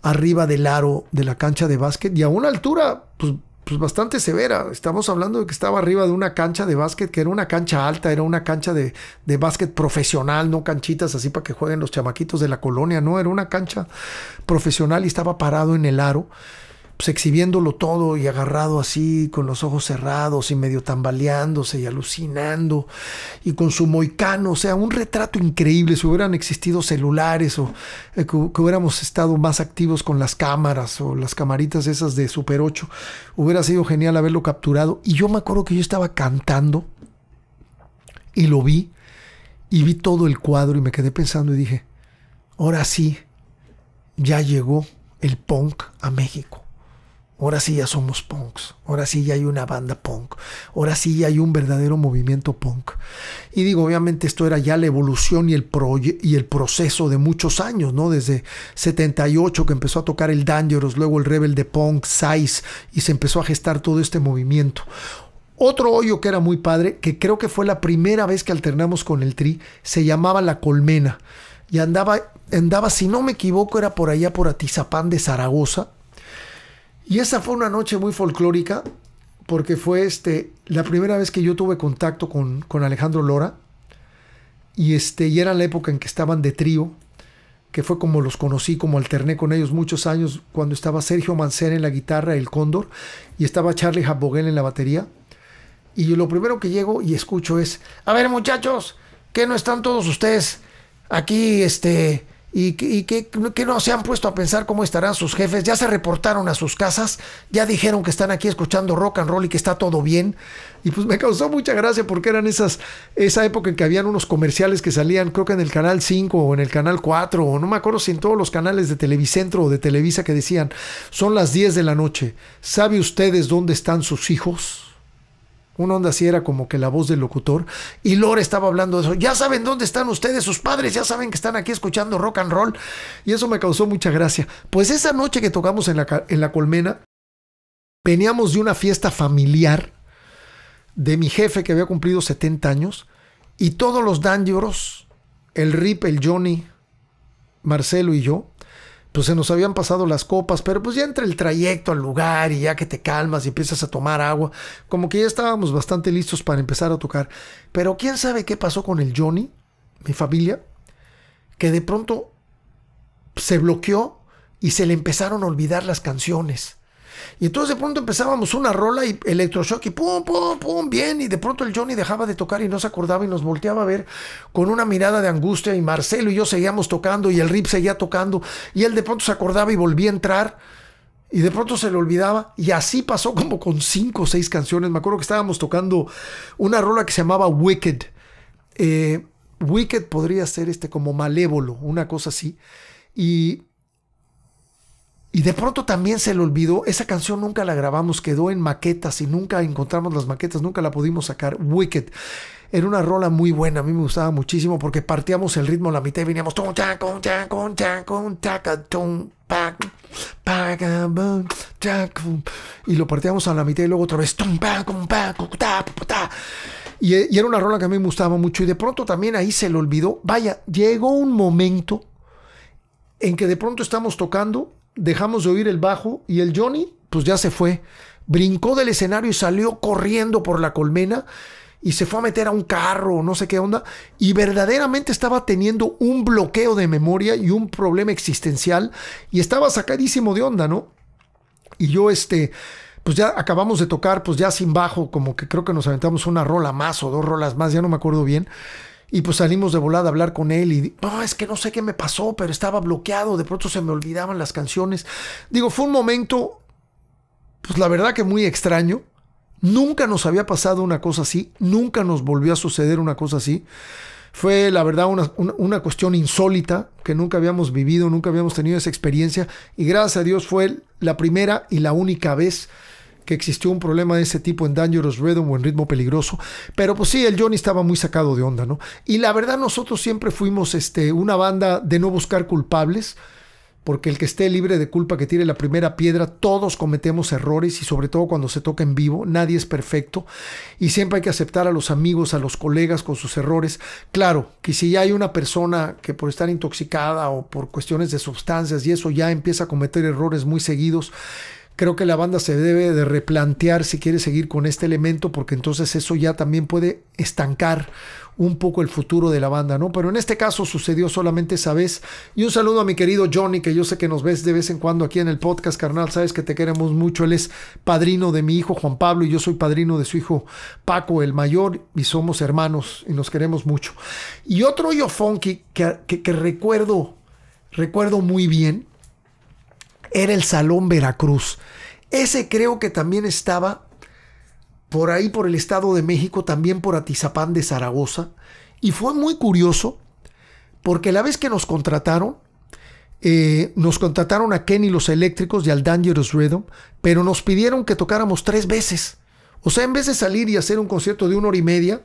Arriba del aro de la cancha de básquet y a una altura pues bastante severa. Estamos hablando de que estaba arriba de una cancha de básquet que era una cancha alta, era una cancha de básquet profesional, no canchitas así para que jueguen los chamaquitos de la colonia, no, era una cancha profesional y estaba parado en el aro, pues exhibiéndolo todo y agarrado así con los ojos cerrados y medio tambaleándose y alucinando y con su moicano. O sea, un retrato increíble. Si hubieran existido celulares o que hubiéramos estado más activos con las cámaras o las camaritas esas de Super 8, hubiera sido genial haberlo capturado. Y yo me acuerdo que yo estaba cantando y lo vi y vi todo el cuadro y me quedé pensando y dije, ahora sí, ya llegó el punk a México. Ahora sí ya somos punks, ahora sí ya hay una banda punk, ahora sí ya hay un verdadero movimiento punk. Y digo, obviamente esto era ya la evolución y el proceso de muchos años, ¿no? Desde 78 que empezó a tocar el Dangerous, luego el Rebel de Punk, Size, y se empezó a gestar todo este movimiento. Otro hoyo que era muy padre, que creo que fue la primera vez que alternamos con el Tri, se llamaba La Colmena. Y andaba, si no me equivoco, era por allá por Atizapán de Zaragoza. Y esa fue una noche muy folclórica, porque fue la primera vez que yo tuve contacto con Alejandro Lora. Y era la época en que estaban de trío, que fue como los conocí, como alterné con ellos muchos años, cuando estaba Sergio Mancera en la guitarra, el Cóndor, y estaba Charlie Habogel en la batería. Y yo lo primero que llego y escucho es: a ver, muchachos, ¿qué no están todos ustedes aquí, y que no se han puesto a pensar cómo estarán sus jefes? Ya se reportaron a sus casas, ya dijeron que están aquí escuchando rock and roll y que está todo bien. Y pues me causó mucha gracia, porque eran esa época en que habían unos comerciales que salían, creo que en el Canal 5 o en el Canal 4, o no me acuerdo si en todos los canales de Televicentro o de Televisa, que decían: son las 10 de la noche, ¿sabe ustedes dónde están sus hijos? Una onda así era como que la voz del locutor. Y Lora estaba hablando de eso. Ya saben dónde están ustedes, sus padres ya saben que están aquí escuchando rock and roll. Y eso me causó mucha gracia. Pues esa noche que tocamos en la Colmena, veníamos de una fiesta familiar de mi jefe, que había cumplido 70 años. Y todos los Dangerous, el Rip, el Johnny, Marcelo y yo, pues se nos habían pasado las copas, pero pues ya entre el trayecto al lugar y ya que te calmas y empiezas a tomar agua, como que ya estábamos bastante listos para empezar a tocar. Pero quién sabe qué pasó con el Johnny, mi familia, que de pronto se bloqueó y se le empezaron a olvidar las canciones. Y entonces de pronto empezábamos una rola y electroshock y pum, pum, pum, bien. Y de pronto el Johnny dejaba de tocar y no se acordaba y nos volteaba a ver con una mirada de angustia. Y Marcelo y yo seguíamos tocando y el Rip seguía tocando. Y él de pronto se acordaba y volvía a entrar. Y de pronto se le olvidaba. Y así pasó como con 5 o 6 canciones. Me acuerdo que estábamos tocando una rola que se llamaba Wicked. Wicked podría ser como malévolo, una cosa así. Y de pronto también se le olvidó. Esa canción nunca la grabamos, quedó en maquetas y nunca encontramos las maquetas, nunca la pudimos sacar. Wicked era una rola muy buena, a mí me gustaba muchísimo, porque partíamos el ritmo a la mitad y veníamos y lo partíamos a la mitad y luego otra vez. Y era una rola que a mí me gustaba mucho, y de pronto también ahí se le olvidó. Vaya, llegó un momento en que de pronto estamos tocando, dejamos de oír el bajo y el Johnny pues ya se fue, brincó del escenario y salió corriendo por la Colmena y se fue a meter a un carro, no sé qué onda, y verdaderamente estaba teniendo un bloqueo de memoria y un problema existencial y estaba sacadísimo de onda, ¿no? Y yo pues ya acabamos de tocar, pues ya sin bajo, como que creo que nos aventamos una rola más o 2 rolas más, ya no me acuerdo bien. Y pues salimos de volada a hablar con él y no, es que no sé qué me pasó, pero estaba bloqueado, de pronto se me olvidaban las canciones. Digo, fue un momento, pues la verdad que muy extraño. Nunca nos había pasado una cosa así, nunca nos volvió a suceder una cosa así. Fue la verdad una cuestión insólita que nunca habíamos vivido, nunca habíamos tenido esa experiencia, y gracias a Dios fue la primera y la única vez que existió un problema de ese tipo en Dangerous Rhythm o en Ritmo Peligroso. Pero pues sí, el Johnny estaba muy sacado de onda, ¿no? Y la verdad nosotros siempre fuimos una banda de no buscar culpables, porque el que esté libre de culpa que tire la primera piedra. Todos cometemos errores y sobre todo cuando se toca en vivo, nadie es perfecto y siempre hay que aceptar a los amigos, a los colegas con sus errores. Claro, que si ya hay una persona que por estar intoxicada o por cuestiones de sustancias y eso ya empieza a cometer errores muy seguidos, creo que la banda se debe de replantear si quiere seguir con este elemento, porque entonces eso ya también puede estancar un poco el futuro de la banda, ¿no? Pero en este caso sucedió solamente esa vez. Y un saludo a mi querido Johnny, que yo sé que nos ves de vez en cuando aquí en el podcast, carnal. Sabes que te queremos mucho. Él es padrino de mi hijo Juan Pablo y yo soy padrino de su hijo Paco, el mayor, y somos hermanos y nos queremos mucho. Y otro hoyo funky que recuerdo muy bien era el Salón Veracruz. Ese creo que también estaba por ahí, por el Estado de México, también por Atizapán de Zaragoza. Y fue muy curioso, porque la vez que nos contrataron a Kenny los Eléctricos y al Dangerous Rhythm, pero nos pidieron que tocáramos 3 veces. O sea, en vez de salir y hacer un concierto de 1 hora y media,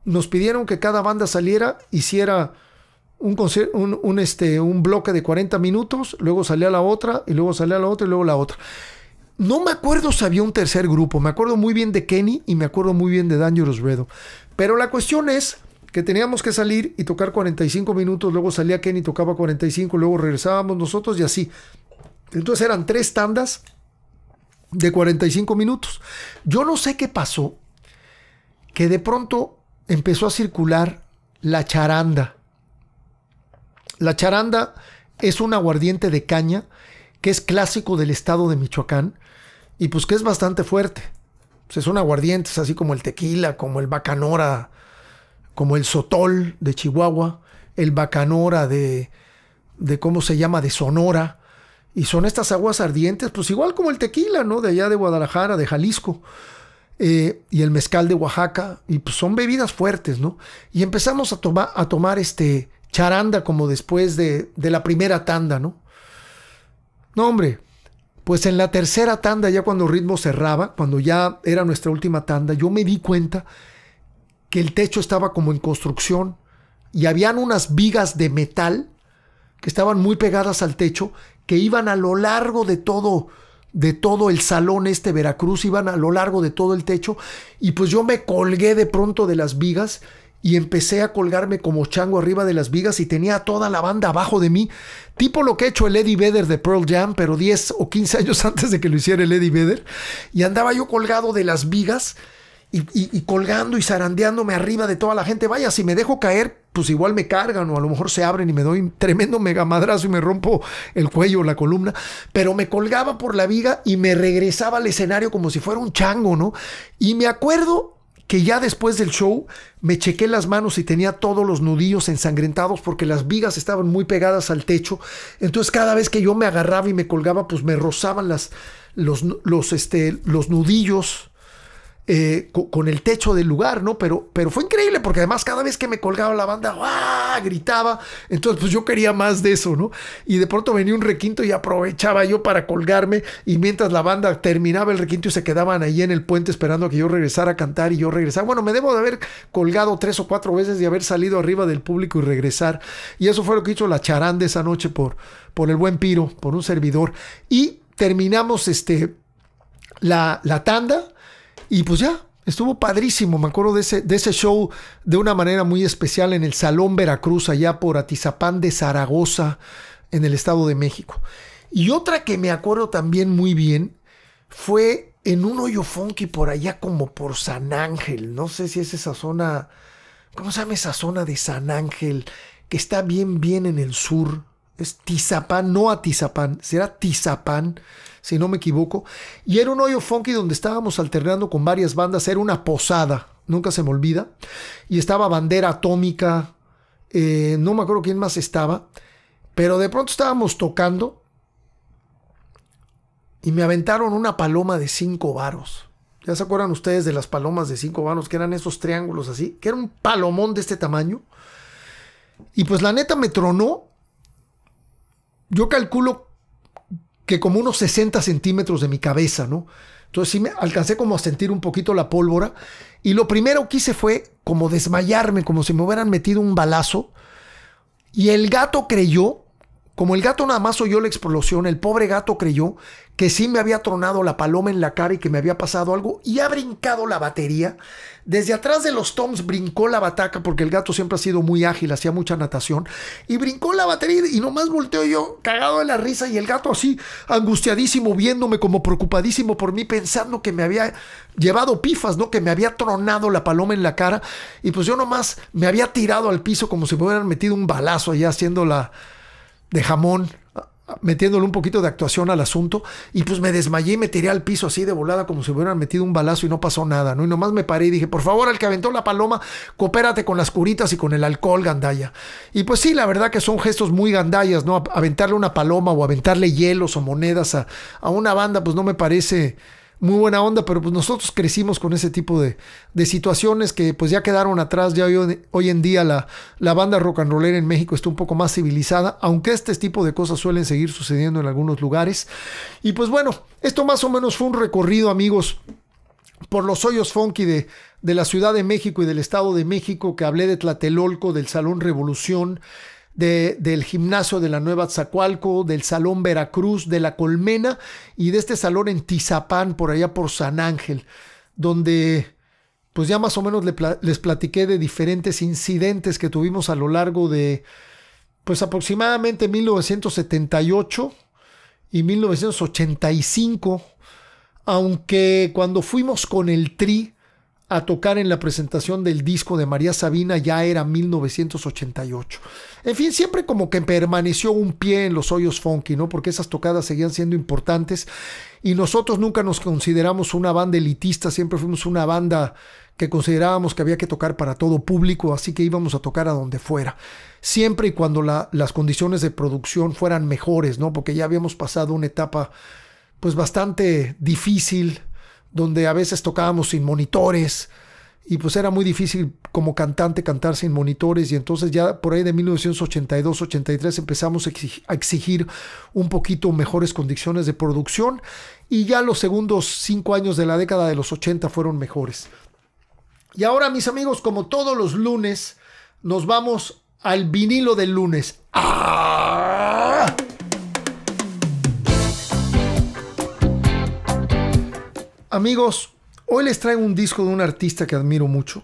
nos pidieron que cada banda saliera, hiciera un bloque de 40 minutos, luego salía la otra, y luego salía la otra, y luego la otra. No me acuerdo si había un tercer grupo. Me acuerdo muy bien de Kenny y me acuerdo muy bien de Dangerous Redo. Pero la cuestión es que teníamos que salir y tocar 45 minutos. Luego salía Kenny, tocaba 45, luego regresábamos nosotros y así. Entonces eran 3 tandas de 45 minutos. Yo no sé qué pasó, que de pronto empezó a circular la charanda. La charanda es un aguardiente de caña que es clásico del estado de Michoacán y pues que es bastante fuerte. Pues son aguardientes así como el tequila, como el bacanora, como el sotol de Chihuahua, el bacanora de ¿cómo se llama? De Sonora. Y son estas aguas ardientes, pues igual como el tequila, ¿no? De allá de Guadalajara, de Jalisco. Y el mezcal de Oaxaca. Y pues son bebidas fuertes, ¿no? Y empezamos a tomar charanda como después de la primera tanda, ¿no? No, hombre. Pues en la tercera tanda, ya cuando Ritmo cerraba, cuando ya era nuestra última tanda, yo me di cuenta que el techo estaba como en construcción y habían unas vigas de metal que estaban muy pegadas al techo, que iban a lo largo de todo el salón Veracruz, iban a lo largo de todo el techo, y pues yo me colgué de pronto de las vigas y empecé a colgarme como chango arriba de las vigas y tenía a toda la banda abajo de mí, tipo lo que ha hecho el Eddie Vedder de Pearl Jam, pero 10 o 15 años antes de que lo hiciera el Eddie Vedder, y andaba yo colgado de las vigas y colgando y zarandeándome arriba de toda la gente. Vaya, si me dejo caer, pues igual me cargan o a lo mejor se abren y me doy un tremendo mega madrazo y me rompo el cuello o la columna, pero me colgaba por la viga y me regresaba al escenario como si fuera un chango, ¿no? Y me acuerdo que ya después del show me chequé las manos y tenía todos los nudillos ensangrentados porque las vigas estaban muy pegadas al techo. Entonces cada vez que yo me agarraba y me colgaba, pues me rozaban los nudillos con el techo del lugar, ¿no? Pero fue increíble porque además cada vez que me colgaba la banda, ¡ah!, gritaba. Entonces pues yo quería más de eso, ¿no? Y de pronto venía un requinto y aprovechaba yo para colgarme, y mientras la banda terminaba el requinto y se quedaban ahí en el puente esperando a que yo regresara a cantar y yo regresaba. Bueno, me debo de haber colgado 3 o 4 veces y haber salido arriba del público y regresar. Y eso fue lo que hizo la charanda esa noche por el buen Piro, por un servidor. Y terminamos la tanda. Y pues ya, estuvo padrísimo. Me acuerdo de ese show de una manera muy especial en el Salón Veracruz, allá por Atizapán de Zaragoza, en el Estado de México. Y otra que me acuerdo también muy bien fue en un hoyo funky por allá como por San Ángel. No sé si es esa zona, ¿cómo se llama esa zona de San Ángel? Que está bien en el sur. Es Tizapán, no Atizapán, será Tizapán, si no me equivoco. Y era un hoyo funky donde estábamos alternando con varias bandas. Era una posada, nunca se me olvida. Y estaba Bandera Atómica, no me acuerdo quién más estaba. Pero de pronto estábamos tocando y me aventaron una paloma de 5 varos. ¿Ya se acuerdan ustedes de las palomas de 5 varos? Que eran esos triángulos así, que era un palomón de este tamaño. Y pues la neta me tronó. Yo calculo que como unos 60 centímetros de mi cabeza, ¿no? Entonces sí me alcancé como a sentir un poquito la pólvora. Y lo primero que hice fue como desmayarme, como si me hubieran metido un balazo. Y el gato creyó, como el gato nada más oyó la explosión, el pobre gato creyó que sí me había tronado la paloma en la cara y que me había pasado algo, y ha brincado la batería. Desde atrás de los toms brincó la bataca, porque el gato siempre ha sido muy ágil, hacía mucha natación, y brincó la batería y nomás volteo yo cagado de la risa, y el gato así angustiadísimo viéndome, como preocupadísimo por mí, pensando que me había llevado pifas, ¿no? Que me había tronado la paloma en la cara, y pues yo nomás me había tirado al piso como si me hubieran metido un balazo allá haciéndola de jamón, metiéndole un poquito de actuación al asunto, y pues me desmayé y me tiré al piso así de volada como si me hubieran metido un balazo y no pasó nada, ¿no? Y nomás me paré y dije, por favor, al que aventó la paloma, coopérate con las curitas y con el alcohol, gandalla. Y pues sí, la verdad que son gestos muy gandallas, ¿no? Aventarle una paloma o aventarle hielos o monedas a una banda, pues no me parece muy buena onda, pero pues nosotros crecimos con ese tipo de situaciones que pues ya quedaron atrás. Ya hoy en día la banda rock and rollera en México está un poco más civilizada, aunque este tipo de cosas suelen seguir sucediendo en algunos lugares. Y pues bueno, esto más o menos fue un recorrido, amigos, por los hoyos funky de la Ciudad de México y del Estado de México, que hablé de Tlatelolco, del Salón Revolución, del gimnasio de la Nueva Tzacualco, del Salón Veracruz, de la Colmena y de este salón en Tizapán, por allá por San Ángel, donde pues ya más o menos les platiqué de diferentes incidentes que tuvimos a lo largo de pues aproximadamente 1978 y 1985, aunque cuando fuimos con el Tri a tocar en la presentación del disco de María Sabina ya era 1988. En fin, siempre como que permaneció un pie en los hoyos funky, ¿no? Porque esas tocadas seguían siendo importantes y nosotros nunca nos consideramos una banda elitista, siempre fuimos una banda que considerábamos que había que tocar para todo público, así que íbamos a tocar a donde fuera, siempre y cuando las condiciones de producción fueran mejores, ¿no? Porque ya habíamos pasado una etapa pues bastante difícil, donde a veces tocábamos sin monitores y pues era muy difícil como cantante cantar sin monitores, y entonces ya por ahí de 1982-83 empezamos a exigir un poquito mejores condiciones de producción y ya los segundos 5 años de la década de los 80 fueron mejores. Y ahora, mis amigos, como todos los lunes, nos vamos al vinilo del lunes. ¡Ah! Amigos, hoy les traigo un disco de un artista que admiro mucho,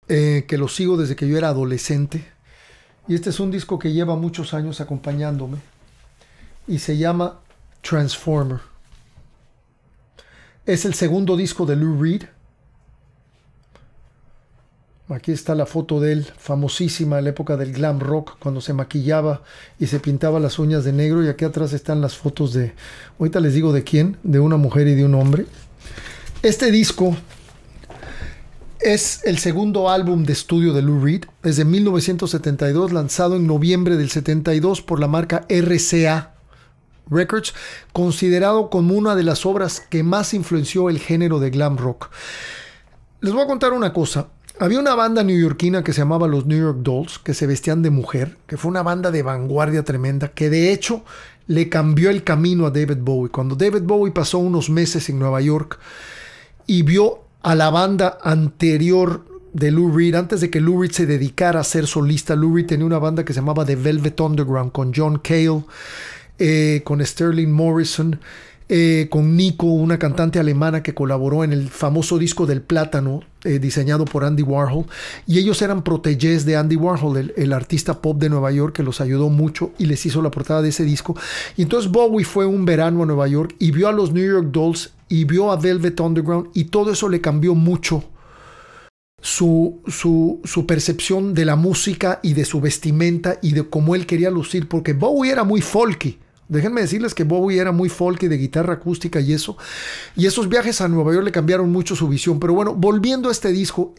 que lo sigo desde que yo era adolescente, y este es un disco que lleva muchos años acompañándome y se llama Transformer. Es el segundo disco de Lou Reed. Aquí está la foto de él, famosísima en la época del glam rock, cuando se maquillaba y se pintaba las uñas de negro. Y aquí atrás están las fotos de, ahorita les digo de quién, de una mujer y de un hombre. Este disco es el segundo álbum de estudio de Lou Reed, es de 1972, lanzado en noviembre del 72 por la marca RCA Records, considerado como una de las obras que más influenció el género de glam rock. Les voy a contar una cosa. Había una banda neoyorquina que se llamaba los New York Dolls, que se vestían de mujer, que fue una banda de vanguardia tremenda, que de hecho le cambió el camino a David Bowie. Cuando David Bowie pasó unos meses en Nueva York y vio a la banda anterior de Lou Reed, antes de que Lou Reed se dedicara a ser solista, Lou Reed tenía una banda que se llamaba The Velvet Underground, con John Cale, con Sterling Morrison, con Nico, una cantante alemana que colaboró en el famoso disco del Plátano, diseñado por Andy Warhol, y ellos eran protégés de Andy Warhol, el artista pop de Nueva York, que los ayudó mucho y les hizo la portada de ese disco. Y entonces Bowie fue un verano a Nueva York y vio a los New York Dolls y vio a Velvet Underground, y todo eso le cambió mucho su percepción de la música y de su vestimenta y de cómo él quería lucir, porque Bowie era muy folky. Déjenme decirles que Bowie era muy folky, de guitarra acústica y eso. Y esos viajes a Nueva York le cambiaron mucho su visión. Pero bueno, volviendo a este disco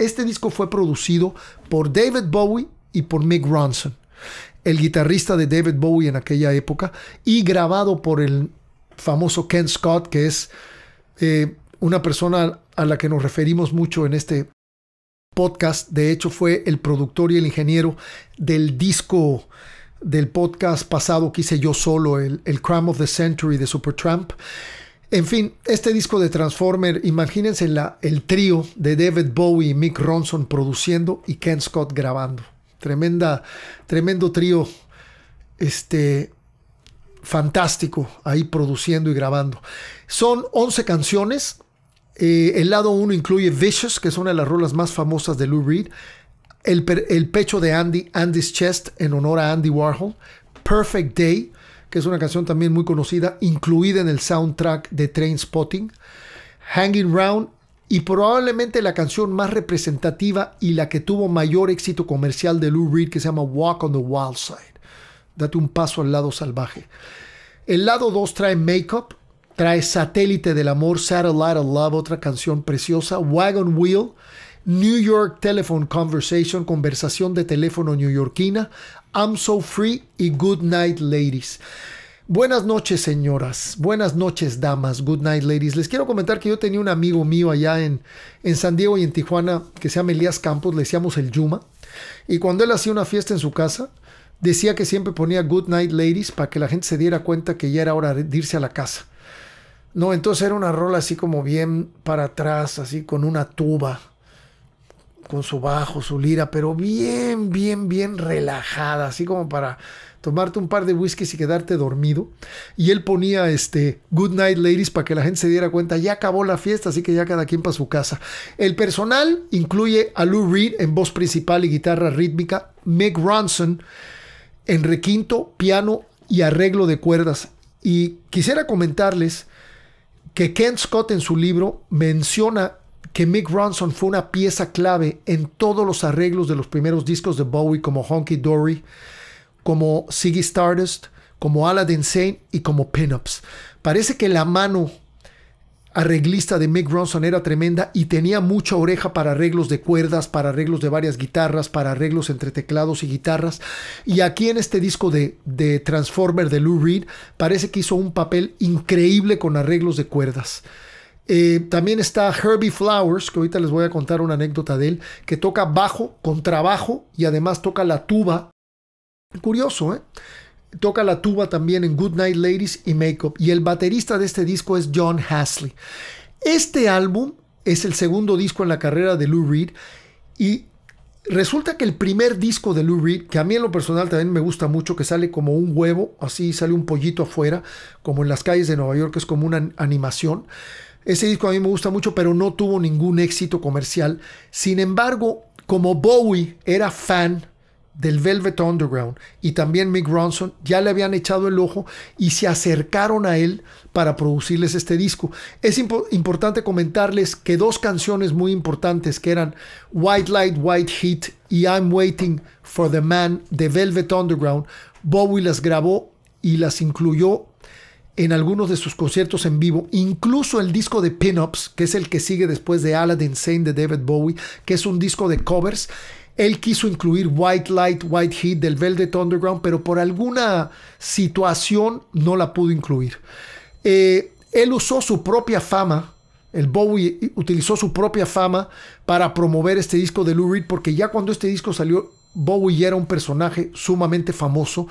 fue producido por David Bowie y por Mick Ronson, el guitarrista de David Bowie en aquella época, y grabado por el famoso Ken Scott, que es una persona a la que nos referimos mucho en este podcast. De hecho, fue el productor y el ingeniero del disco del podcast pasado que hice yo solo, el Crime of the Century de Supertramp. En fin, este disco de Transformer, imagínense el trío de David Bowie y Mick Ronson produciendo y Ken Scott grabando. Tremendo trío, fantástico, ahí produciendo y grabando. Son 11 canciones. El lado 1 incluye Vicious, que es una de las rolas más famosas de Lou Reed. El pecho de Andy's Chest, en honor a Andy Warhol. Perfect Day, que es una canción también muy conocida, incluida en el soundtrack de Trainspotting. Hanging Round, y probablemente la canción más representativa y la que tuvo mayor éxito comercial de Lou Reed, que se llama Walk on the Wild Side. Date un paso al lado salvaje. El lado 2 trae Makeup, trae Satélite del Amor, Satellite of Love, otra canción preciosa. Wagon Wheel, New York Telephone Conversation, conversación de teléfono neoyorquina, I'm So Free y Good Night Ladies. Buenas noches, señoras. Buenas noches, damas. Good night, ladies. Les quiero comentar que yo tenía un amigo mío allá en San Diego y en Tijuana que se llama Elías Campos, le decíamos el Yuma, y cuando él hacía una fiesta en su casa, decía que siempre ponía Good Night Ladies para que la gente se diera cuenta que ya era hora de irse a la casa. No, entonces era una rola así como bien para atrás, así con una tuba, con su bajo, su lira, pero bien, bien, bien relajada, así como para tomarte un par de whiskies y quedarte dormido. Y él ponía Good Night Ladies para que la gente se diera cuenta, ya acabó la fiesta, así que ya cada quien para su casa. El personal incluye a Lou Reed en voz principal y guitarra rítmica, Mick Ronson en requinto, piano y arreglo de cuerdas. Y quisiera comentarles que Ken Scott en su libro menciona que Mick Ronson fue una pieza clave en todos los arreglos de los primeros discos de Bowie, como Honky Dory, como Ziggy Stardust, como Aladdin Sane y como Pin-Ups. Parece que la mano arreglista de Mick Ronson era tremenda y tenía mucha oreja para arreglos de cuerdas, para arreglos de varias guitarras, para arreglos entre teclados y guitarras. Y aquí en este disco de Transformer de Lou Reed, parece que hizo un papel increíble con arreglos de cuerdas. También está Herbie Flowers, que ahorita les voy a contar una anécdota de él, que toca bajo, contrabajo y además toca la tuba. Curioso, ¿eh? Toca la tuba también en Good Night Ladies y Make Up. Y el baterista de este disco es John Hasley. Este álbum es el segundo disco en la carrera de Lou Reed. Y resulta que el primer disco de Lou Reed, que a mí en lo personal también me gusta mucho, que sale como un huevo, así sale un pollito afuera, como en las calles de Nueva York, que es como una animación. Ese disco a mí me gusta mucho, pero no tuvo ningún éxito comercial. Sin embargo, como Bowie era fan del Velvet Underground y también Mick Ronson, ya le habían echado el ojo y se acercaron a él para producirles este disco. Es importante comentarles que dos canciones muy importantes, que eran White Light, White Heat y I'm Waiting for the Man de Velvet Underground, Bowie las grabó y las incluyó en algunos de sus conciertos en vivo. Incluso el disco de Pin-Ups, que es el que sigue después de Aladdin Sane de David Bowie, que es un disco de covers. Él quiso incluir White Light, White Heat del Velvet Underground, pero por alguna situación no la pudo incluir. Él usó su propia fama, el Bowie utilizó su propia fama para promover este disco de Lou Reed, porque ya cuando este disco salió, Bowie ya era un personaje sumamente famoso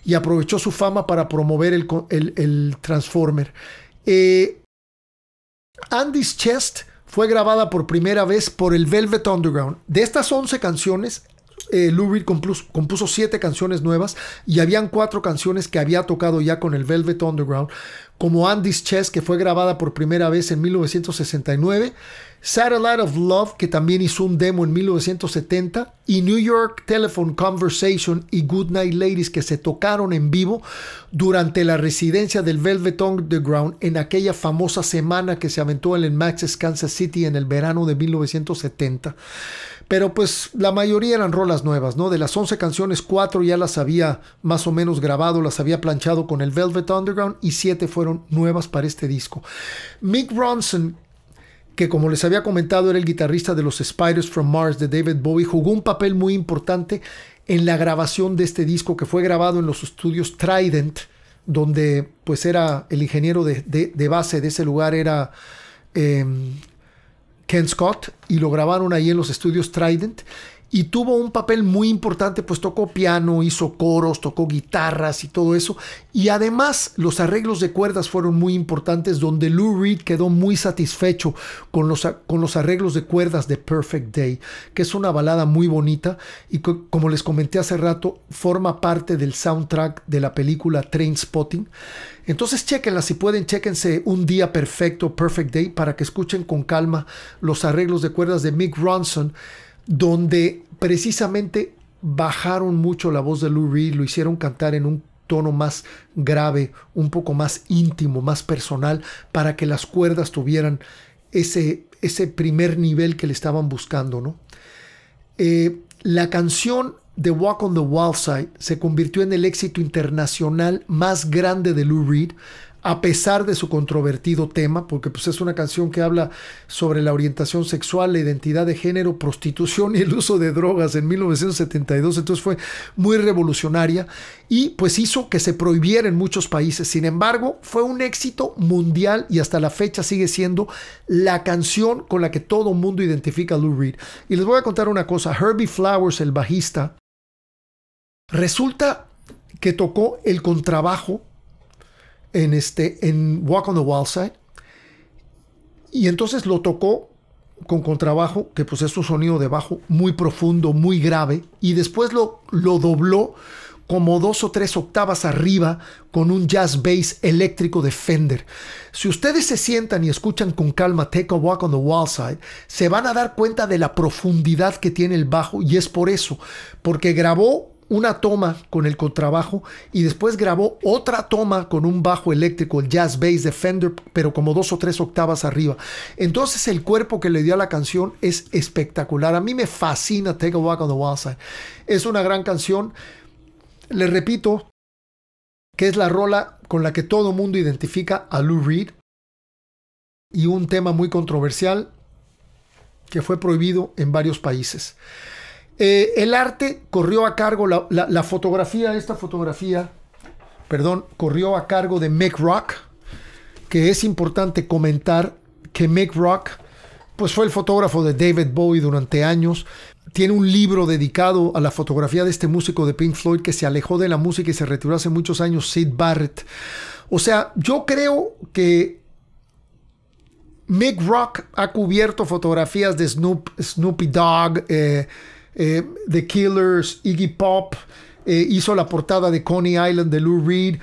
y aprovechó su fama para promover el Transformer. Andy's Chest fue grabada por primera vez por el Velvet Underground. De estas 11 canciones, Lou Reed compuso 7 canciones nuevas y habían 4 canciones que había tocado ya con el Velvet Underground, como Andy's Chest, que fue grabada por primera vez en 1969, Satellite of Love, que también hizo un demo en 1970, y New York Telephone Conversation y Good Night Ladies, que se tocaron en vivo durante la residencia del Velvet Underground en aquella famosa semana que se aventó en el Max's Kansas City en el verano de 1970. Pero pues la mayoría eran rolas nuevas, ¿no? De las 11 canciones, 4 ya las había más o menos grabado, las había planchado con el Velvet Underground y 7 fueron nuevas para este disco. Mick Ronson, que como les había comentado era el guitarrista de los Spiders from Mars de David Bowie, jugó un papel muy importante en la grabación de este disco, que fue grabado en los estudios Trident, donde pues era el ingeniero de base de ese lugar era Ken Scott, y lo grabaron ahí en los estudios Trident, y tuvo un papel muy importante, pues tocó piano, hizo coros, tocó guitarras y todo eso, y además los arreglos de cuerdas fueron muy importantes, donde Lou Reed quedó muy satisfecho con los arreglos de cuerdas de Perfect Day, que es una balada muy bonita y que, como les comenté hace rato, forma parte del soundtrack de la película Trainspotting. Entonces chéquenla, si pueden, chéquense Un Día Perfecto, Perfect Day, para que escuchen con calma los arreglos de cuerdas de Mick Ronson, donde precisamente bajaron mucho la voz de Lou Reed, lo hicieron cantar en un tono más grave, un poco más íntimo, más personal, para que las cuerdas tuvieran ese primer nivel que le estaban buscando, ¿no? La canción The Walk on the Wild Side se convirtió en el éxito internacional más grande de Lou Reed, a pesar de su controvertido tema, porque pues, es una canción que habla sobre la orientación sexual, la identidad de género, prostitución y el uso de drogas en 1972, entonces fue muy revolucionaria y pues hizo que se prohibiera en muchos países. Sin embargo, fue un éxito mundial y hasta la fecha sigue siendo la canción con la que todo el mundo identifica a Lou Reed. Y les voy a contar una cosa, Herbie Flowers, el bajista, resulta que tocó el contrabajo en Walk on the Wild Side, y entonces lo tocó con contrabajo, que pues es un sonido de bajo muy profundo, muy grave, y después lo dobló como 2 o 3 octavas arriba con un jazz bass eléctrico de Fender. Si ustedes se sientan y escuchan con calma Take a Walk on the Wild Side, se van a dar cuenta de la profundidad que tiene el bajo, y es por eso, porque grabó una toma con el contrabajo y después grabó otra toma con un bajo eléctrico, el jazz bass de Fender, pero como 2 o 3 octavas arriba. Entonces el cuerpo que le dio a la canción es espectacular. A mí me fascina Take a Walk on the Wild Side. Es una gran canción. Les repito que es la rola con la que todo mundo identifica a Lou Reed, y un tema muy controversial que fue prohibido en varios países. El arte corrió a cargo, la fotografía, corrió a cargo de Mick Rock, que es importante comentar que Mick Rock pues fue el fotógrafo de David Bowie durante años. Tiene un libro dedicado a la fotografía de este músico de Pink Floyd que se alejó de la música y se retiró hace muchos años, Syd Barrett. O sea, yo creo que Mick Rock ha cubierto fotografías de Snoopy Dogg, The Killers, Iggy Pop, hizo la portada de Coney Island de Lou Reed.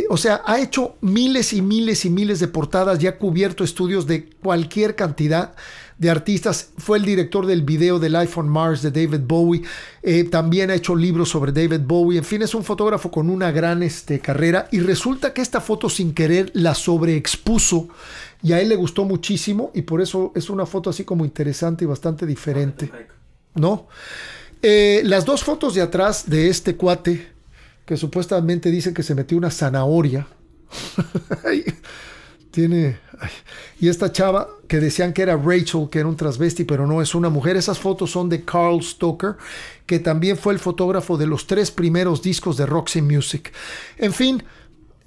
O sea, ha hecho miles y miles y miles de portadas y ha cubierto estudios de cualquier cantidad de artistas. Fue el director del video de Life on Mars de David Bowie. También ha hecho libros sobre David Bowie. En fin, es un fotógrafo con una gran carrera. Y resulta que esta foto sin querer la sobreexpuso y a él le gustó muchísimo, y por eso es una foto así como interesante y bastante diferente, ¿no? Las 2 fotos de atrás de este cuate, que supuestamente dicen que se metió una zanahoria. Y esta chava que decían que era Rachel, que era un transvesti, pero no, es una mujer. Esas fotos son de Carl Stoker, que también fue el fotógrafo de los 3 primeros discos de Roxy Music. En fin,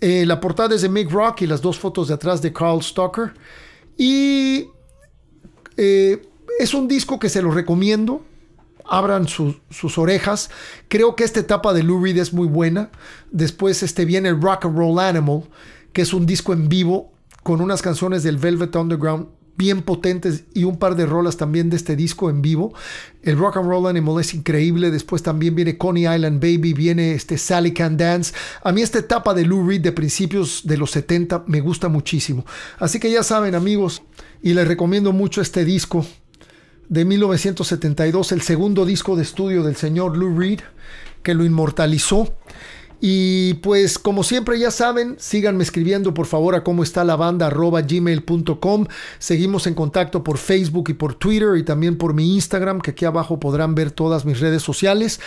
la portada es de Mick Rock y las 2 fotos de atrás de Carl Stoker. Y es un disco que se lo recomiendo. Abran sus orejas. Creo que esta etapa de Lou Reed es muy buena. Después viene el Rock and Roll Animal, que es un disco en vivo con unas canciones del Velvet Underground bien potentes y un par de rolas también de este disco en vivo. El Rock and Roll Animal es increíble. Después también viene Coney Island Baby, viene Sally Can Dance. A mí esta etapa de Lou Reed de principios de los 70 me gusta muchísimo. Así que ya saben, amigos, y les recomiendo mucho este disco de 1972, el segundo disco de estudio del señor Lou Reed, que lo inmortalizó. Y pues como siempre ya saben, síganme escribiendo por favor a cómo está la banda @gmail.com. Seguimos en contacto por Facebook y por Twitter, y también por mi Instagram, que aquí abajo podrán ver todas mis redes sociales.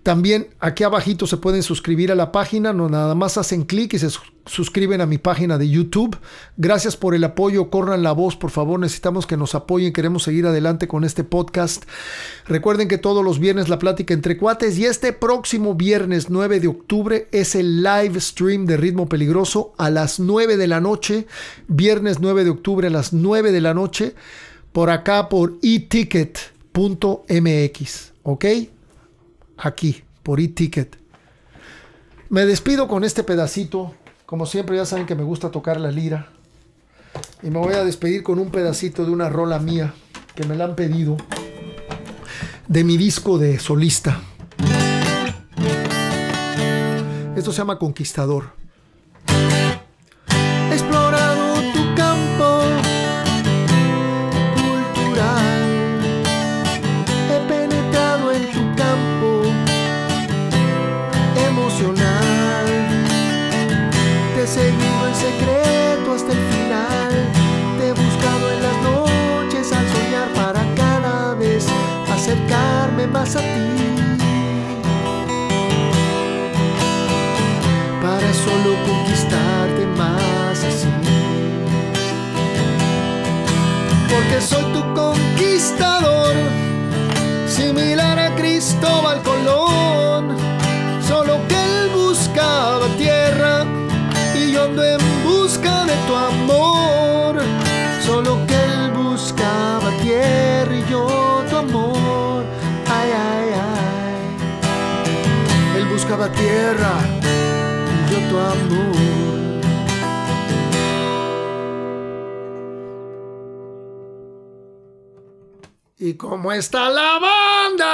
También aquí abajito se pueden suscribir a la página, no nada más hacen clic y se suscriben a mi página de YouTube. Gracias por el apoyo, corran la voz, por favor, necesitamos que nos apoyen, queremos seguir adelante con este podcast. Recuerden que todos los viernes la plática entre cuates, y este próximo viernes 9 de octubre es el live stream de Ritmo Peligroso a las 9 de la noche, viernes 9 de octubre a las 9 de la noche, por acá por eticket.mx, ¿ok? Aquí, por eTicket. Me despido con este pedacito. Como siempre, ya saben que me gusta tocar la lira. Y me voy a despedir con un pedacito de una rola mía que me la han pedido, de mi disco de solista. Esto se llama Conquistador. He explorado tu campo cultural. He penetrado en tu campo emocional. Te he seguido en secreto hasta el final. Te he buscado en las noches al soñar para cada vez acercarme más a ti. Para solo conquistarte más así. Porque soy tu conquistador, similar a Cristóbal Colón. Solo que él buscaba tierra y yo ando en busca de tu amor. Solo que él buscaba tierra y yo tu amor. Ay, ay, ay. Él buscaba tierra y yo tu amor. ¿Y cómo está la banda?